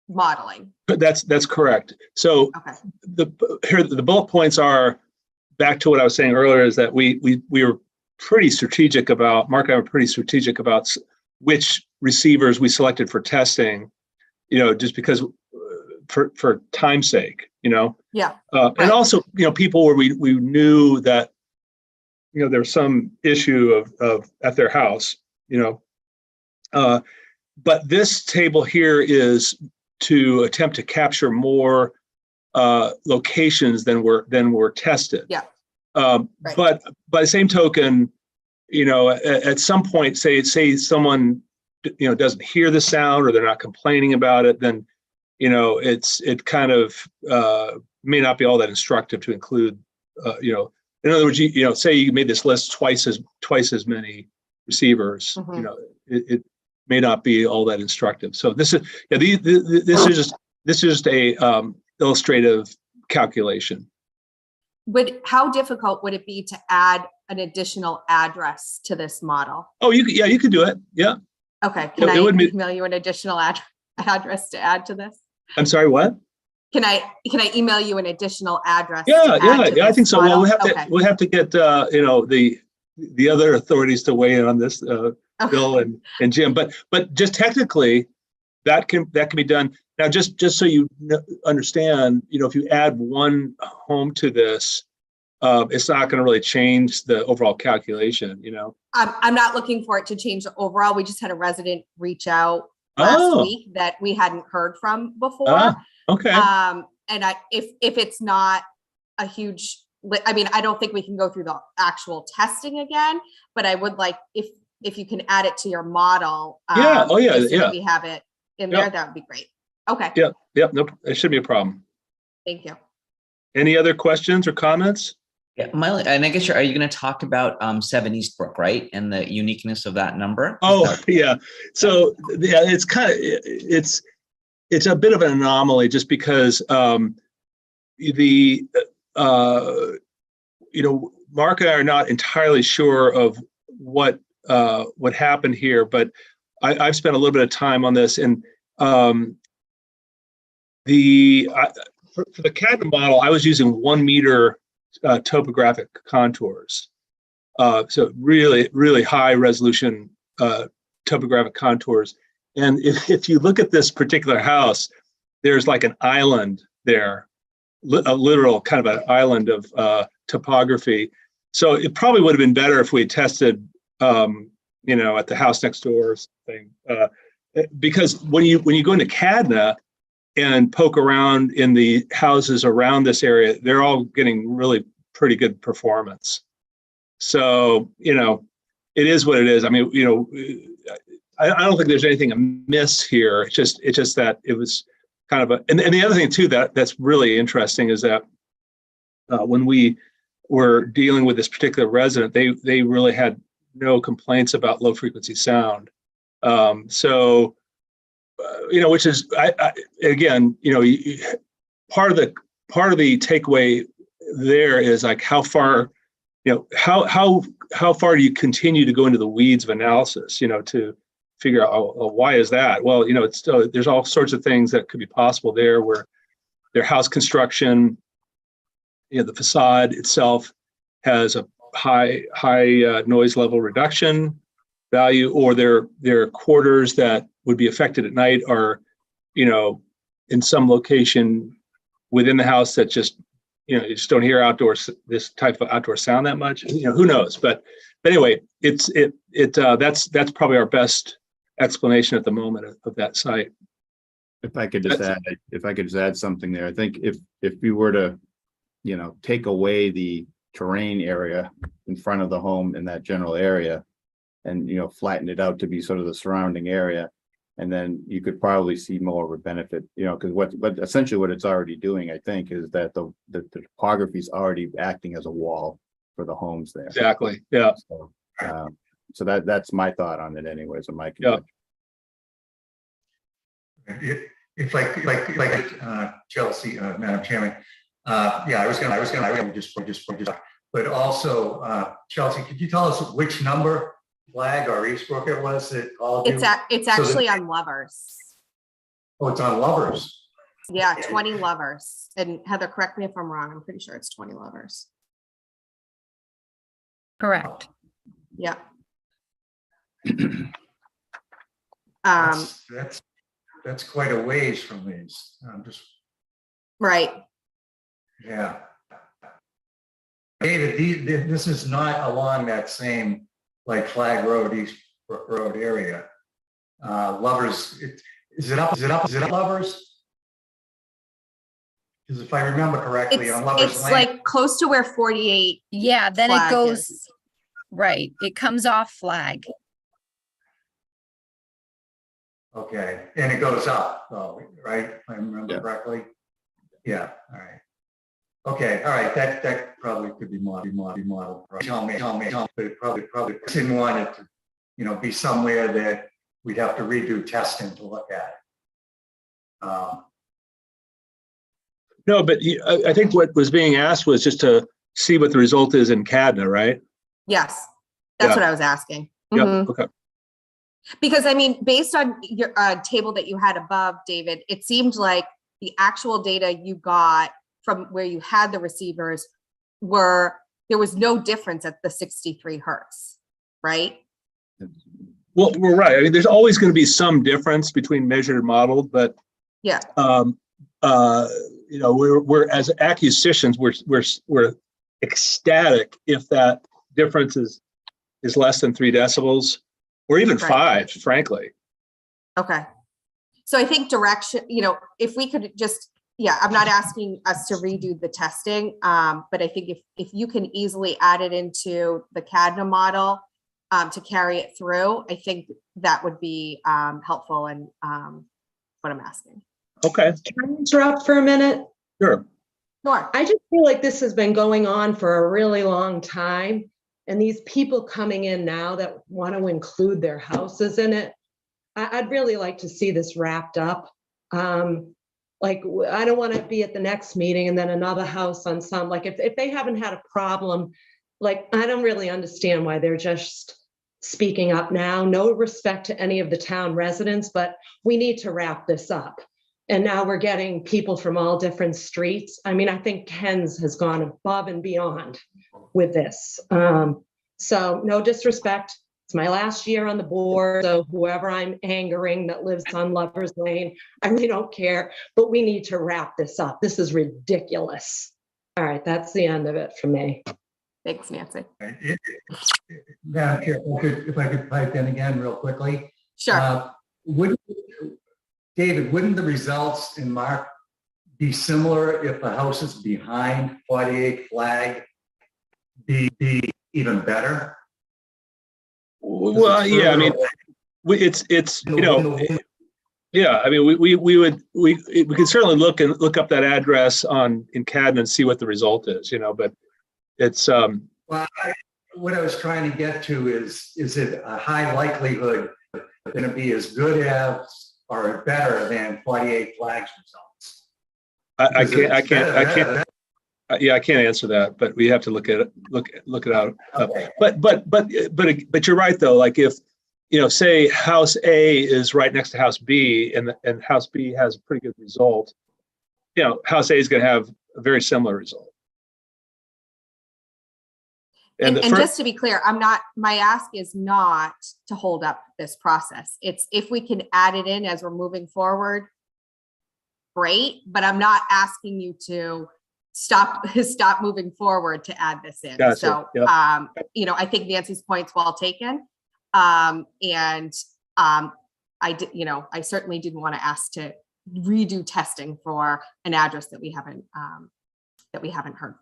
modeling. That's correct. So Okay. the bullet points are back to what I was saying earlier, is that we were pretty strategic about, Mark and I were pretty strategic about which receivers we selected for testing, just because for time's sake, Yeah. right. And also, people where we knew that, there's some issue of at their house, but this table here is to attempt to capture more locations than were tested. Yeah. Right. But by the same token, at some point, say someone, doesn't hear the sound or they're not complaining about it, then, it kind of may not be all that instructive to include, in other words, say you made this list twice as many receivers, Mm-hmm. It may not be all that instructive. So this is just a illustrative calculation. How difficult would it be to add an additional address to this model? Oh, you could do it. Yeah. Okay. Can I email you an additional address to add to this? I'm sorry, what? Can I email you an additional address? Yeah, I think so. Model? Well, we'll have to get the other authorities to weigh in on this, Bill and Jim. But just technically, that can be done. Now, just so you understand, if you add one home to this, it's not going to really change the overall calculation, you know? I'm not looking for it to change the overall. We just had a resident reach out Oh. last week that we hadn't heard from before. Okay. And if it's not a huge, I mean, I don't think we can go through the actual testing again, but I would like, if you can add it to your model. Yeah. Oh, yeah. just so that Yeah. we have it in Yep. there, that would be great. Okay. Yep. Yep. Nope. It shouldn't be a problem. Thank you. Any other questions or comments? Yeah, and I guess are you going to talk about 7 Eastbrook, right? And the uniqueness of that number? Oh, yeah. So yeah, it's kind of, it's a bit of an anomaly just because you know, Mark and I are not entirely sure of what happened here, but I've spent a little bit of time on this, and for the CAD model, I was using 1 meter topographic contours. So really, really high resolution topographic contours. And if you look at this particular house, there's like an island there, a literal kind of an island of topography. So it probably would have been better if we had tested, you know, at the house next door or something. Because when you go into CADNA and poke around in the houses around this area, they're all getting really pretty good performance. So, you know, it is what it is. I mean, you know, I don't think there's anything amiss here. It's just that it was kind of and the other thing too that's really interesting is that when we were dealing with this particular resident, they really had no complaints about low frequency sound. So, you know, which is again, you know, part of the takeaway there is like how far, you know, how far do you continue to go into the weeds of analysis, you know, to figure out, oh, why is that? Well, you know, it's still, there's all sorts of things that could be possible there, where their house construction, you know, the facade itself has a high noise level reduction value, or their quarters that would be affected at night are, you know, in some location within the house that just, you know, you just don't hear this type of outdoor sound that much. You know, who knows? But anyway, that's probably our best explanation at the moment of that site. If I could just add something there, I think if we were to, you know, take away the terrain area in front of the home in that general area, and, you know, flatten it out to be sort of the surrounding area, and then you could probably see more of a benefit, you know, because what essentially what it's already doing, I think, is that the topography is already acting as a wall for the homes there. Exactly. Yeah. So that's my thought on it, anyways. On my Yeah. It's like Chelsea, Madam Chairman. Yeah, I was gonna just, but also Chelsea, could you tell us which number flag or Eastbrook it was that all? It's actually on Lovers. Oh, it's on Lovers. Yeah, 20 Lovers. And Heather, correct me if I'm wrong. I'm pretty sure it's 20 Lovers. Correct. Yeah. That's quite a ways from these. Right. Yeah. David, this is not along that same like Flag Road, East Road area. Lovers, is it up Lovers? Because if I remember correctly, on Lovers It's Lane. like close to where 48. Yeah, then it Flag goes, is. right, it comes off Flag. Okay, and it goes up, though, right? If I remember Yeah. correctly. Yeah, all right. Okay, all right, that probably could be modeled. Tell me, but it probably didn't want it to, you know, be somewhere that we'd have to redo testing to look at it. No, but I think what was being asked was just to see what the result is in CADNA, right? Yes, that's Yeah. what I was asking. Yeah. Mhm. Okay. Because I mean, based on your table that you had above, David, it seemed like the actual data you got from where you had the receivers there was no difference at the 63 hertz, right? Well, we're right. I mean, there's always going to be some difference between measured and modeled, but Yeah. you know, we're as acusticians, we're ecstatic if that difference is less than 3 decibels or even Right. 5, frankly. Okay. So I think direction, if we could just, I'm not asking us to redo the testing, but I think if you can easily add it into the CADNA model to carry it through, I think that would be helpful and what I'm asking. Okay, Can I interrupt for a minute? sure. Sure. I just feel like this has been going on for a really long time. And these people coming in now that want to include their houses in it, I'd really like to see this wrapped up. Like, I don't want to be at the next meeting and then another house on some, like if they haven't had a problem, like, I don't really understand why they're just speaking up now. No respect to any of the town residents, but we need to wrap this up. And now we're getting people from all different streets. I mean, I think Ken's has gone above and beyond with this. So no disrespect. It's my last year on the board, so whoever I'm angering that lives on Lover's Lane, I really don't care, but we need to wrap this up. This is ridiculous. All right, that's the end of it for me. Thanks, Nancy. Madam Chair, if I could pipe in again real quickly. Sure. David, wouldn't the results in Mark be similar if the house is behind 48 flag be even better? Well, yeah, I mean, it's yeah, I mean, we can certainly look up that address in CAD and see what the result is, but it's Well, what I was trying to get to is it a high likelihood going to be as good as or better than 48 flags results? I can't answer that, but we have to look it out. Okay. But you're right though. Like if say house A is right next to house B, and house B has a pretty good result, house A is going to have a very similar result. And just to be clear, my ask is not to hold up this process. It's if we can add it in as we're moving forward, great, but I'm not asking you to stop moving forward to add this in. Gotcha. So, Yep. I think Nancy's point's well taken. I certainly didn't want to ask to redo testing for an address that we haven't heard from.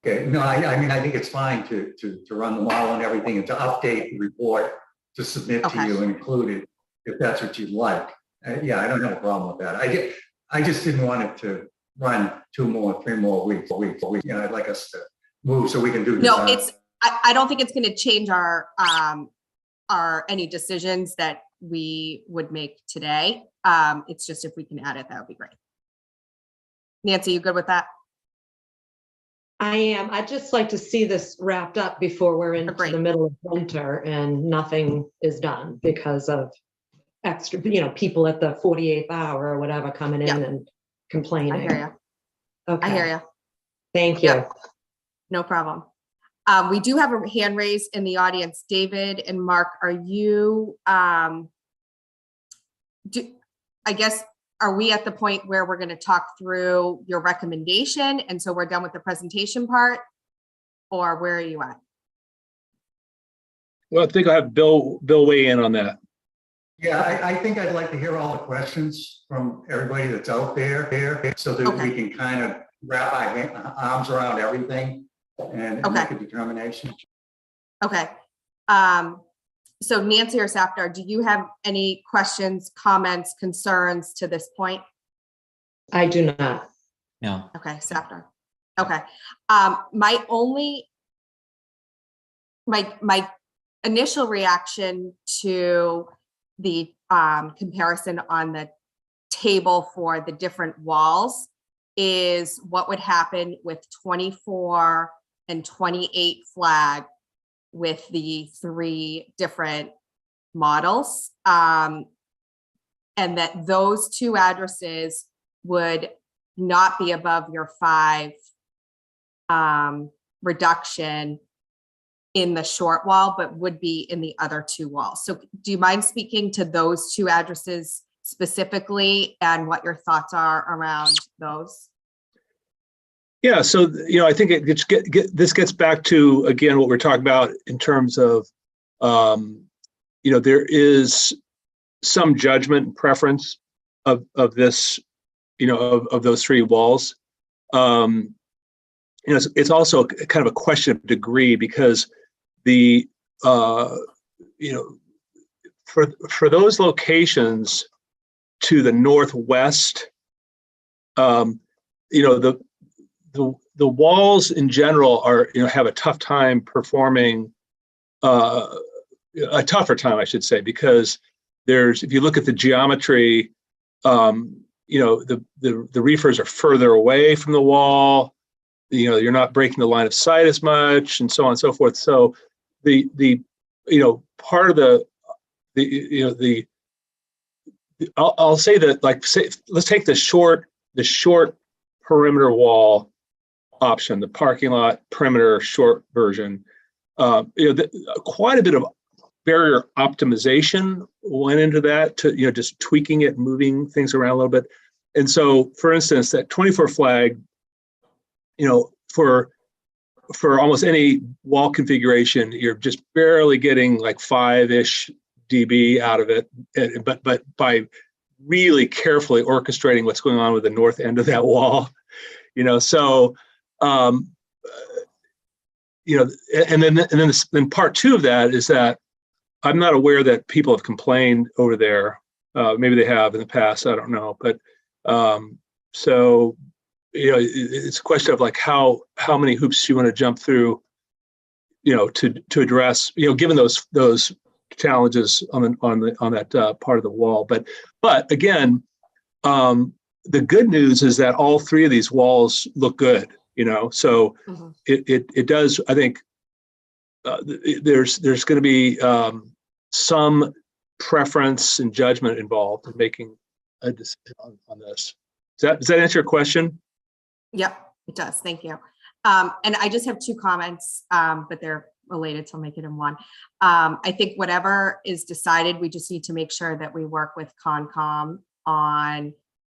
Okay, no, I mean, I think it's fine to run the model and everything and to update the report to submit to you and include it if that's what you'd like. Yeah, I don't have a problem with that. I just didn't want it to run 3 more weeks. I'd like us to move so we can do No, design. I don't think it's going to change our any decisions that we would make today. It's just if we can add it, that would be great. Nancy, you good with that? I am. I'd just like to see this wrapped up before we're into Agreed. the middle of winter and nothing is done because of extra, people at the 48th hour or whatever coming in and complaining. I hear you. Okay. I hear you. Thank you. Yep. No problem. We do have a hand raised in the audience. David and Mark, are you, are we at the point where we're going to talk through your recommendation and so we're done with the presentation part, or where are you at? Well, I think I'll have Bill weigh in on that. Yeah, I think I'd like to hear all the questions from everybody that's out there so that we can kind of wrap our arms around everything and make a determination. Okay. So Nancy or Safdar, do you have any questions, comments, concerns to this point? I do not. No. Okay, Safdar. Okay. My initial reaction to the comparison on the table for the different walls is what would happen with 24 and 28 flag with the 3 different models, and that those 2 addresses would not be above your 5 reduction in the short wall, but would be in the other 2 walls. So do you mind speaking to those 2 addresses specifically and what your thoughts are around those? Yeah, so I think this gets back to again what we're talking about in terms of there is some judgment and preference of this of those three walls. It's also kind of a question of degree because the for those locations to the northwest, the walls in general are have a tough time performing, a tougher time I should say, because if you look at the geometry, the reefers are further away from the wall. You're not breaking the line of sight as much, and so on and so forth. So the part of I'll say that let's take the short perimeter wall option, the parking lot perimeter short version. Quite a bit of barrier optimization went into that to just tweaking it, moving things around a little bit. And so, for instance, that 24 flag, for almost any wall configuration, you're just barely getting like 5-ish dB out of it, but by really carefully orchestrating what's going on with the north end of that wall, so and then part two of that is that I'm not aware that people have complained over there. Maybe they have in the past, I don't know, but so it's a question of like how many hoops you want to jump through, to address, given those challenges on that part of the wall. But again, the good news is that all three of these walls look good, so Mhm. it does. I think there's going to be some preference and judgment involved in making a decision on this. Does that answer your question? Yep, it does. Thank you. And I just have two comments, but they're related, so I'll make it in one. I think whatever is decided, we just need to make sure that we work with Concom on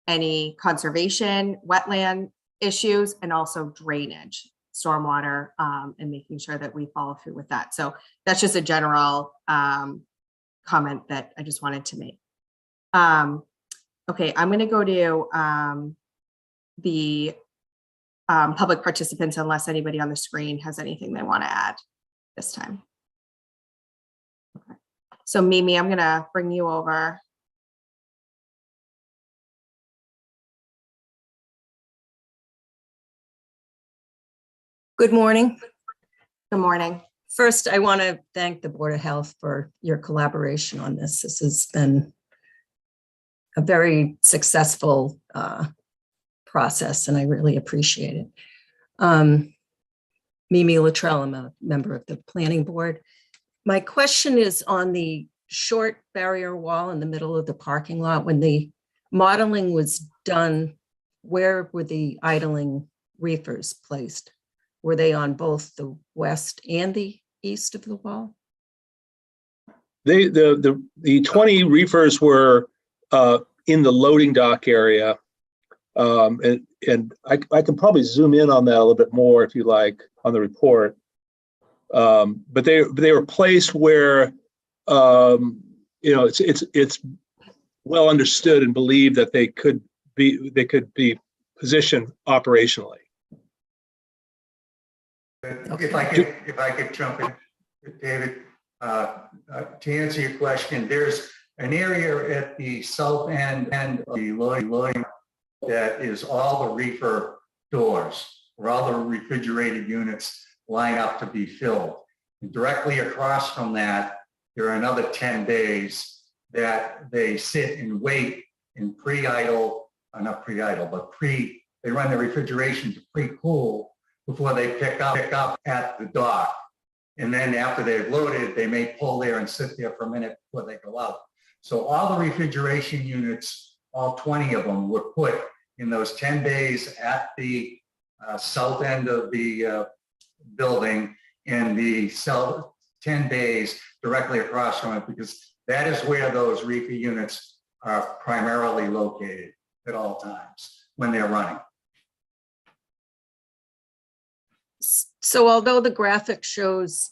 any conservation, wetland issues, and also drainage, stormwater, and making sure that we follow through with that. So that's just a general comment that I just wanted to make. Okay, I'm going to go to the public participants, unless anybody on the screen has anything they want to add this time. Okay. So Mimi, I'm going to bring you over. Good morning. Good morning. First, I want to thank the Board of Health for your collaboration on this. This has been a very successful process, and I really appreciate it. Mimi Luttrell, I'm a member of the Planning Board. My question is on the short barrier wall in the middle of the parking lot. When the modeling was done, where were the idling reefers placed? Were they on both the west and the east of the wall? The 20 reefers were in the loading dock area, and I can probably zoom in on that a little bit more if you like on the report. But they were placed where it's well understood and believed that they could be positioned operationally. If I could jump in, David, to answer your question, there's an area at the south end of the loading that is all the reefer doors, where all the refrigerated units line up to be filled. And directly across from that, there are another 10 days that they sit and wait in pre-idle, not pre-idle, but they run the refrigeration to pre-cool before they pick up at the dock. And then after they've loaded, they may pull there and sit there for a minute before they go out. So all the refrigeration units, all 20 of them, were put in those 10 days at the south end of the building, and the 10 days directly across from it, because that is where those reefer units are primarily located at all times when they're running. So although the graphic shows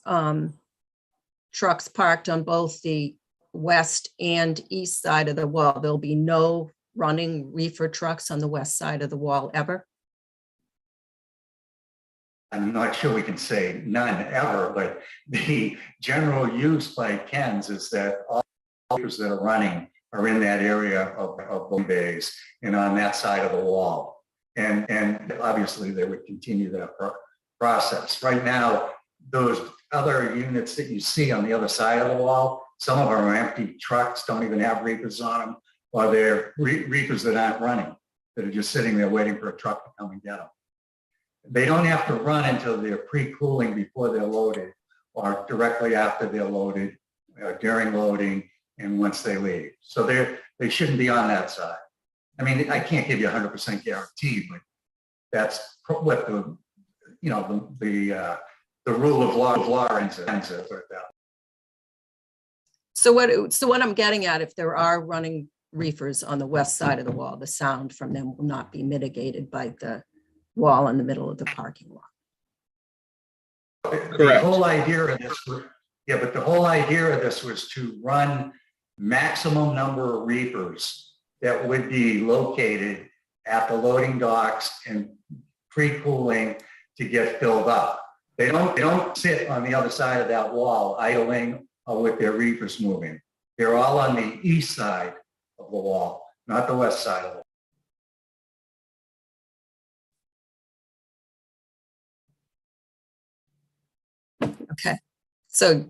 trucks parked on both the west and east side of the wall, there'll be no running reefer trucks on the west side of the wall ever? I'm not sure we can say none ever, but the general use by Ken's is that all reefers that are running are in that area of the bays and on that side of the wall. And obviously they would continue that process. Right now, those other units that you see on the other side of the wall, some of them are empty trucks, don't even have reefers on them, or they're reefers that aren't running, that are just sitting there waiting for a truck to come and get them. They don't have to run until they're pre-cooling before they're loaded, or directly after they're loaded, during loading, and once they leave. So they shouldn't be on that side. I mean, I can't give you 100% guarantee, but that's what the rule of law ends at. So what I'm getting at, if there are running reefers on the west side of the wall, the sound from them will not be mitigated by the wall in the middle of the parking lot. Correct. The whole idea of this, but the whole idea of this was to run maximum number of reefers that would be located at the loading docks and pre-cooling to get filled up. They don't sit on the other side of that wall idling or with their reefers moving. They're all on the east side of the wall, not the west side of the wall. Okay, so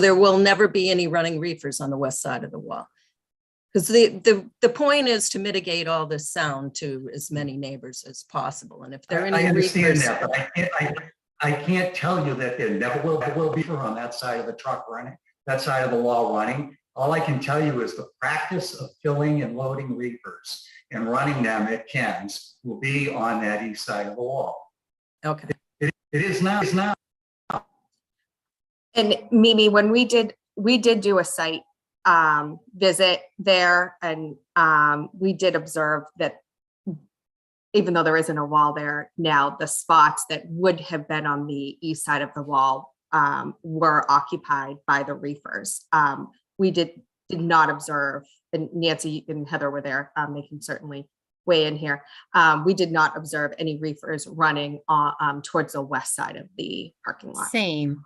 there will never be any running reefers on the west side of the wall. Because the point is to mitigate all this sound to as many neighbors as possible. And if there are any I understand reefers, that, but I can't tell you that there never will be on that side of the truck running, that side of the wall running. All I can tell you is the practice of filling and loading reefers and running them at Ken's will be on that east side of the wall. okay. It is now. And Mimi, when we did do a site visit there, and we did observe that even though there isn't a wall there now, the spots that would have been on the east side of the wall were occupied by the reefers. We did not observe, and Nancy and Heather were there, they can certainly weigh in here. We did not observe any reefers running towards the west side of the parking lot. Same.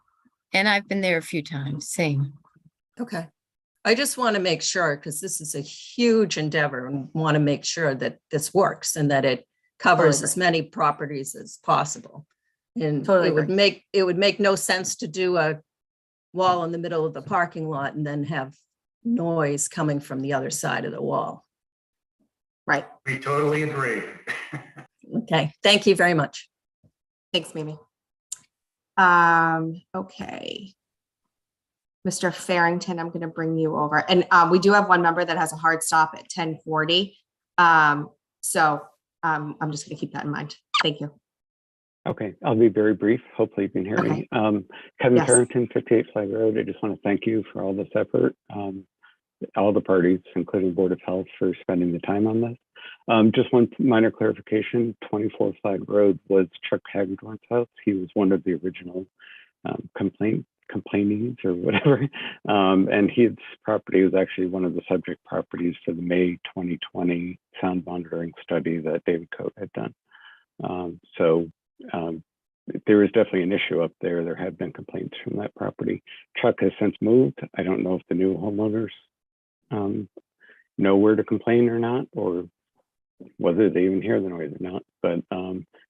And I've been there a few times, same. Okay. I just want to make sure, because this is a huge endeavor, and want to make sure that this works and that it covers as many properties as possible. And Totally it would make no sense to do a wall in the middle of the parking lot and then have noise coming from the other side of the wall. Right. We totally agree. Okay, thank you very much. Thanks, Mimi. Okay. Mr. Farrington, I'm going to bring you over. And we do have one member that has a hard stop at 10:40. So I'm just going to keep that in mind. Thank you. Okay, I'll be very brief. Hopefully you can hear me. Kevin Yes. Farrington, 58 Flag Road. I just want to thank you for all this effort. All the parties, including Board of Health, for spending the time on this. Just one minor clarification, 24 Flag Road was Chuck Hagedorn's house. He was one of the original complainings or whatever. And his property was actually one of the subject properties for the May 2020 sound monitoring study that David Coate had done. There is definitely an issue up there. There have been complaints from that property. Chuck has since moved. I don't know if the new homeowners know where to complain or not, or whether they even hear the noise or not, but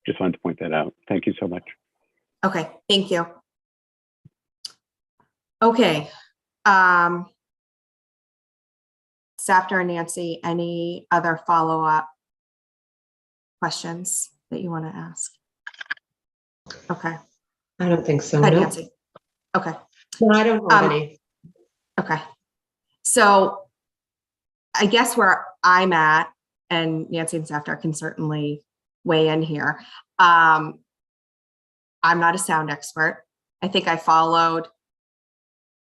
just wanted to point that out. Thank you so much. Okay, thank you. Okay. Safter and Nancy, any other follow-up questions that you want to ask? Okay. I don't think so. Hi, No. Nancy. Okay. No, I don't have any. Okay. So I guess where I'm at, and Nancy and Safter can certainly weigh in here. I'm not a sound expert. I think I followed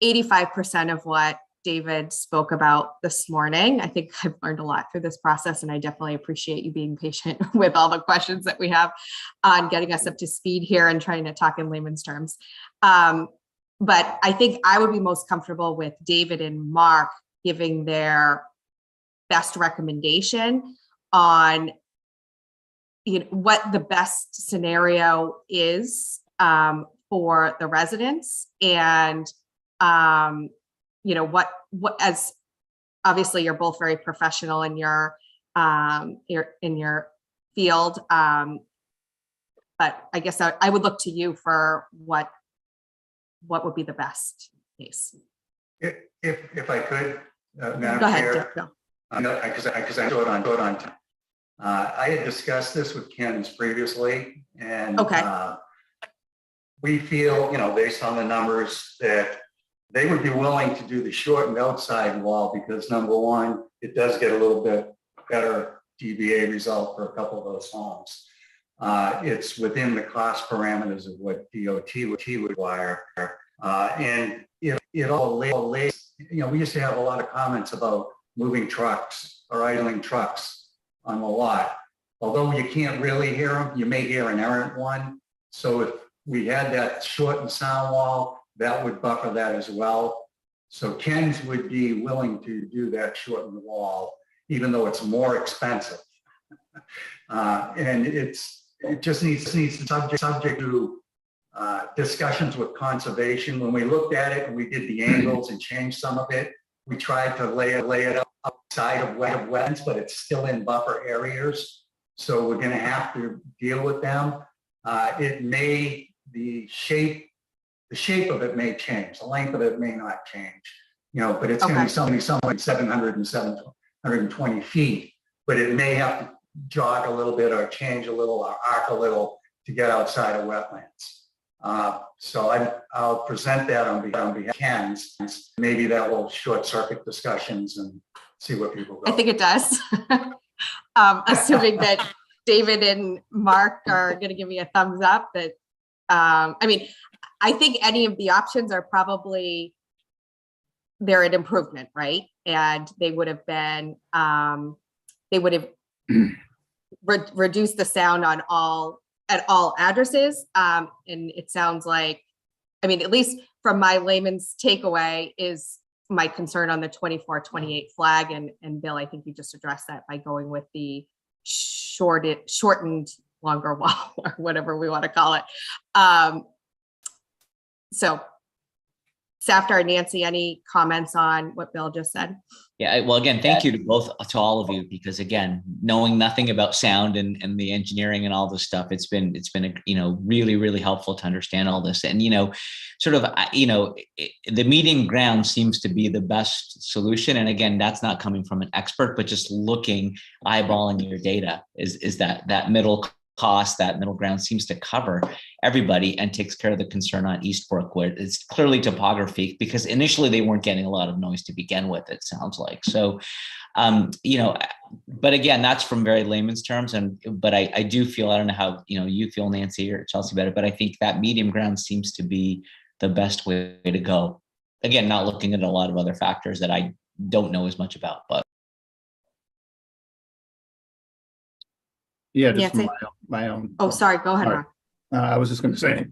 85% of what David spoke about this morning. I think I've learned a lot through this process, and I definitely appreciate you being patient with all the questions that we have on getting us up to speed here and trying to talk in layman's terms. But I think I would be most comfortable with David and Mark giving their best recommendation on what the best scenario is for the residents, and what as obviously you're both very professional in your field, but I guess I would look to you for what would be the best case. If I could, Madam Go ahead, Chair, Dick, go. because I showed on time. I had discussed this with Ken's previously, and Okay. We feel, based on the numbers, that they would be willing to do the shortened outside wall because, number one, it does get a little bit better DBA result for a couple of those homes. It's within the cost parameters of what DOT would require. And it all lays, we used to have a lot of comments about moving trucks or idling trucks on the lot. Although you can't really hear them, you may hear an errant one. So if we had that shortened sound wall, that would buffer that as well. So Ken's would be willing to do that shortened wall, even though it's more expensive. And it just needs to subject to discussions with conservation. When we looked at it and we did the angles and changed some of it, we tried to lay it up outside of wetlands, but it's still in buffer areas. So we're going to have to deal with them. The shape of it may change. The length of it may not change, but it's going to be somewhere like 700 and 720 feet, but it may have to jog a little bit or change a little or arc a little to get outside of wetlands. So I'll present that on behalf of Ken's. Maybe that will short circuit discussions and see what people go. I think it does. Assuming that David and Mark are going to give me a thumbs up, that I think any of the options are probably, they're an improvement, right? And they would have been, reduced the sound on at all addresses. And it sounds like, at least from my layman's takeaway, is my concern on the 24-28 flag. And Bill, I think you just addressed that by going with the shortened longer wall, or whatever we want to call it. So Safdar, Nancy, any comments on what Bill just said? Yeah, well, again, thank you to all of you, because again, knowing nothing about sound and the engineering and all this stuff, it's been really, really helpful to understand all this. And the meeting ground seems to be the best solution. And again, that's not coming from an expert, but just eyeballing your data is that middle cost, that middle ground seems to cover everybody and takes care of the concern on Eastbrook, where it's clearly topography, because initially they weren't getting a lot of noise to begin with, it sounds like. So, but again, that's from very layman's terms. But I do feel, I don't know how, you feel, Nancy or Chelsea, about it, but I think that medium ground seems to be the best way to go. Again, not looking at a lot of other factors that I don't know as much about, but. Yeah, just my own. Oh, sorry. Go ahead, Mark. I was just going to say,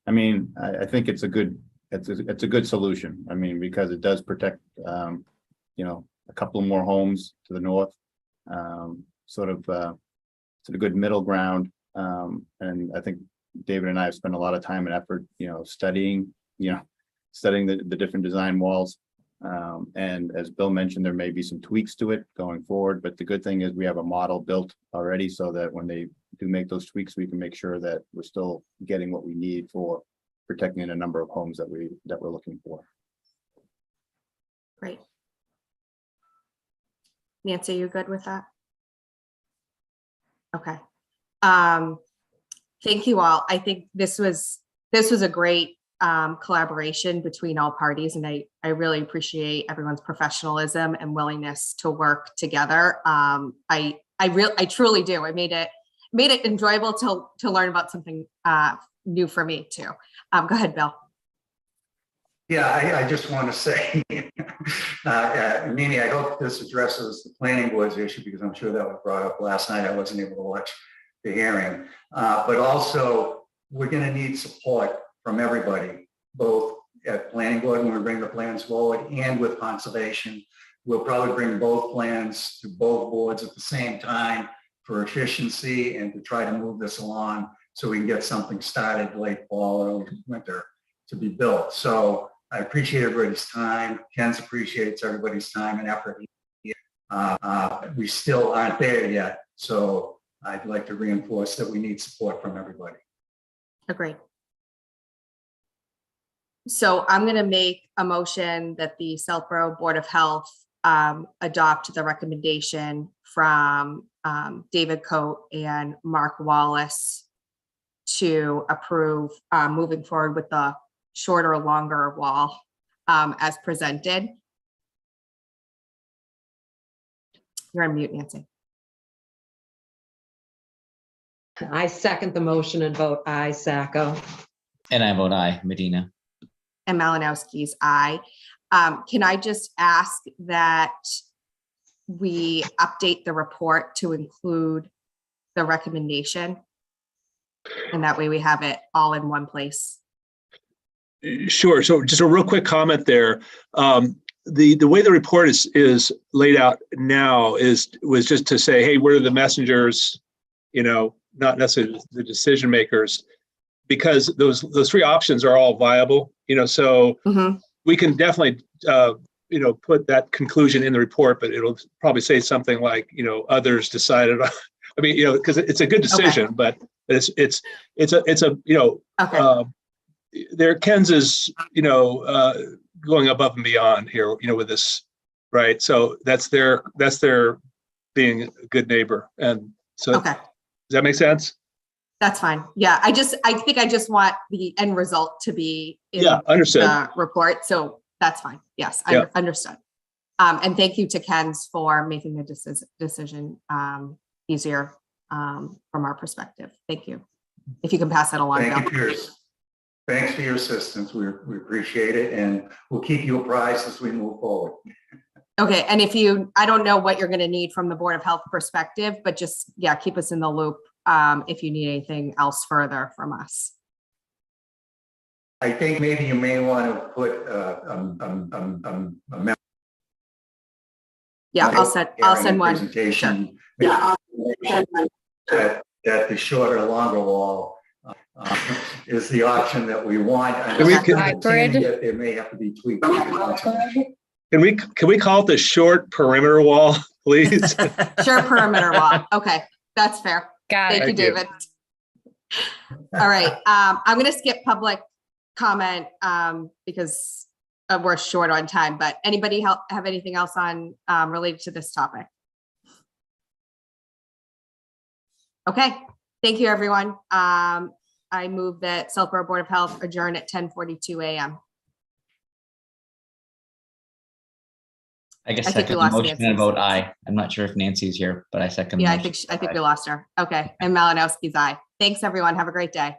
I think it's a good solution. Because it does protect, a couple of more homes to the north, sort of good middle ground. And I think David and I have spent a lot of time and effort, studying the different design walls. And as Bill mentioned, there may be some tweaks to it going forward, but the good thing is we have a model built already, so that when they do make those tweaks, we can make sure that we're still getting what we need for protecting a number of homes that we're looking for. Great. Nancy, you good with that? Okay. Thank you all. I think this was a great collaboration between all parties, and I really appreciate everyone's professionalism and willingness to work together. I truly do. I made it enjoyable to learn about something new for me too. Go ahead, Bill. Yeah, I just want to say Mimi, I hope this addresses the planning board's issue because I'm sure that was brought up last night. I wasn't able to watch the hearing. But also, we're going to need support from everybody, both at planning board when we bring the plans forward and with conservation. We'll probably bring both plans to both boards at the same time for efficiency and to try to move this along so we can get something started late fall or early winter to be built. So I appreciate everybody's time. Ken's appreciates everybody's time and effort. We still aren't there yet. So I'd like to reinforce that we need support from everybody. Agreed. So I'm going to make a motion that the Southborough Board of Health adopt the recommendation from David Coate and Mark Wallace to approve moving forward with the shorter or longer wall as presented. You're on mute, Nancy. I second the motion and vote aye, Sacco. And I vote aye, Medina. And Malinowski's aye. Can I just ask that we update the report to include the recommendation? And that way we have it all in one place. Sure. So just a real quick comment there. The way the report is laid out now was just to say, hey, we're the messengers, not necessarily the decision makers, because those three options are all viable, so we can definitely, put that conclusion in the report, but it'll probably say something like, others decided, I mean, because it's a good decision, but it's there Ken's is, going above and beyond here, with this, right? So that's their being a good neighbor. And so does that make sense? That's fine. Yeah, I think I just want the end result to be in understood. the report. So that's fine. Yes, I understood. And thank you to Ken's for making the decision easier from our perspective. Thank you. If you can pass that along. Thanks for your assistance. We appreciate it, and we'll keep you apprised as we move forward. Okay, and I don't know what you're going to need from the Board of Health perspective, but just, keep us in the loop if you need anything else further from us. I think maybe you may want to put I'll send one. Presentation. That the shorter, longer wall is the option that we want. There may have to be tweaks. Can we call it the short perimeter wall, please? Short perimeter wall. Okay, that's fair. Thank you, David. All right, I'm going to skip public comment because we're short on time. But anybody have anything else on related to this topic? Okay, thank you, everyone. I move that Southborough Board of Health adjourn at 10:42 a.m. I guess second the motion and vote aye. I'm not sure if Nancy's here, but I second. Yeah, I think we lost her. Okay, and Malinowski's aye. Thanks, everyone. Have a great day.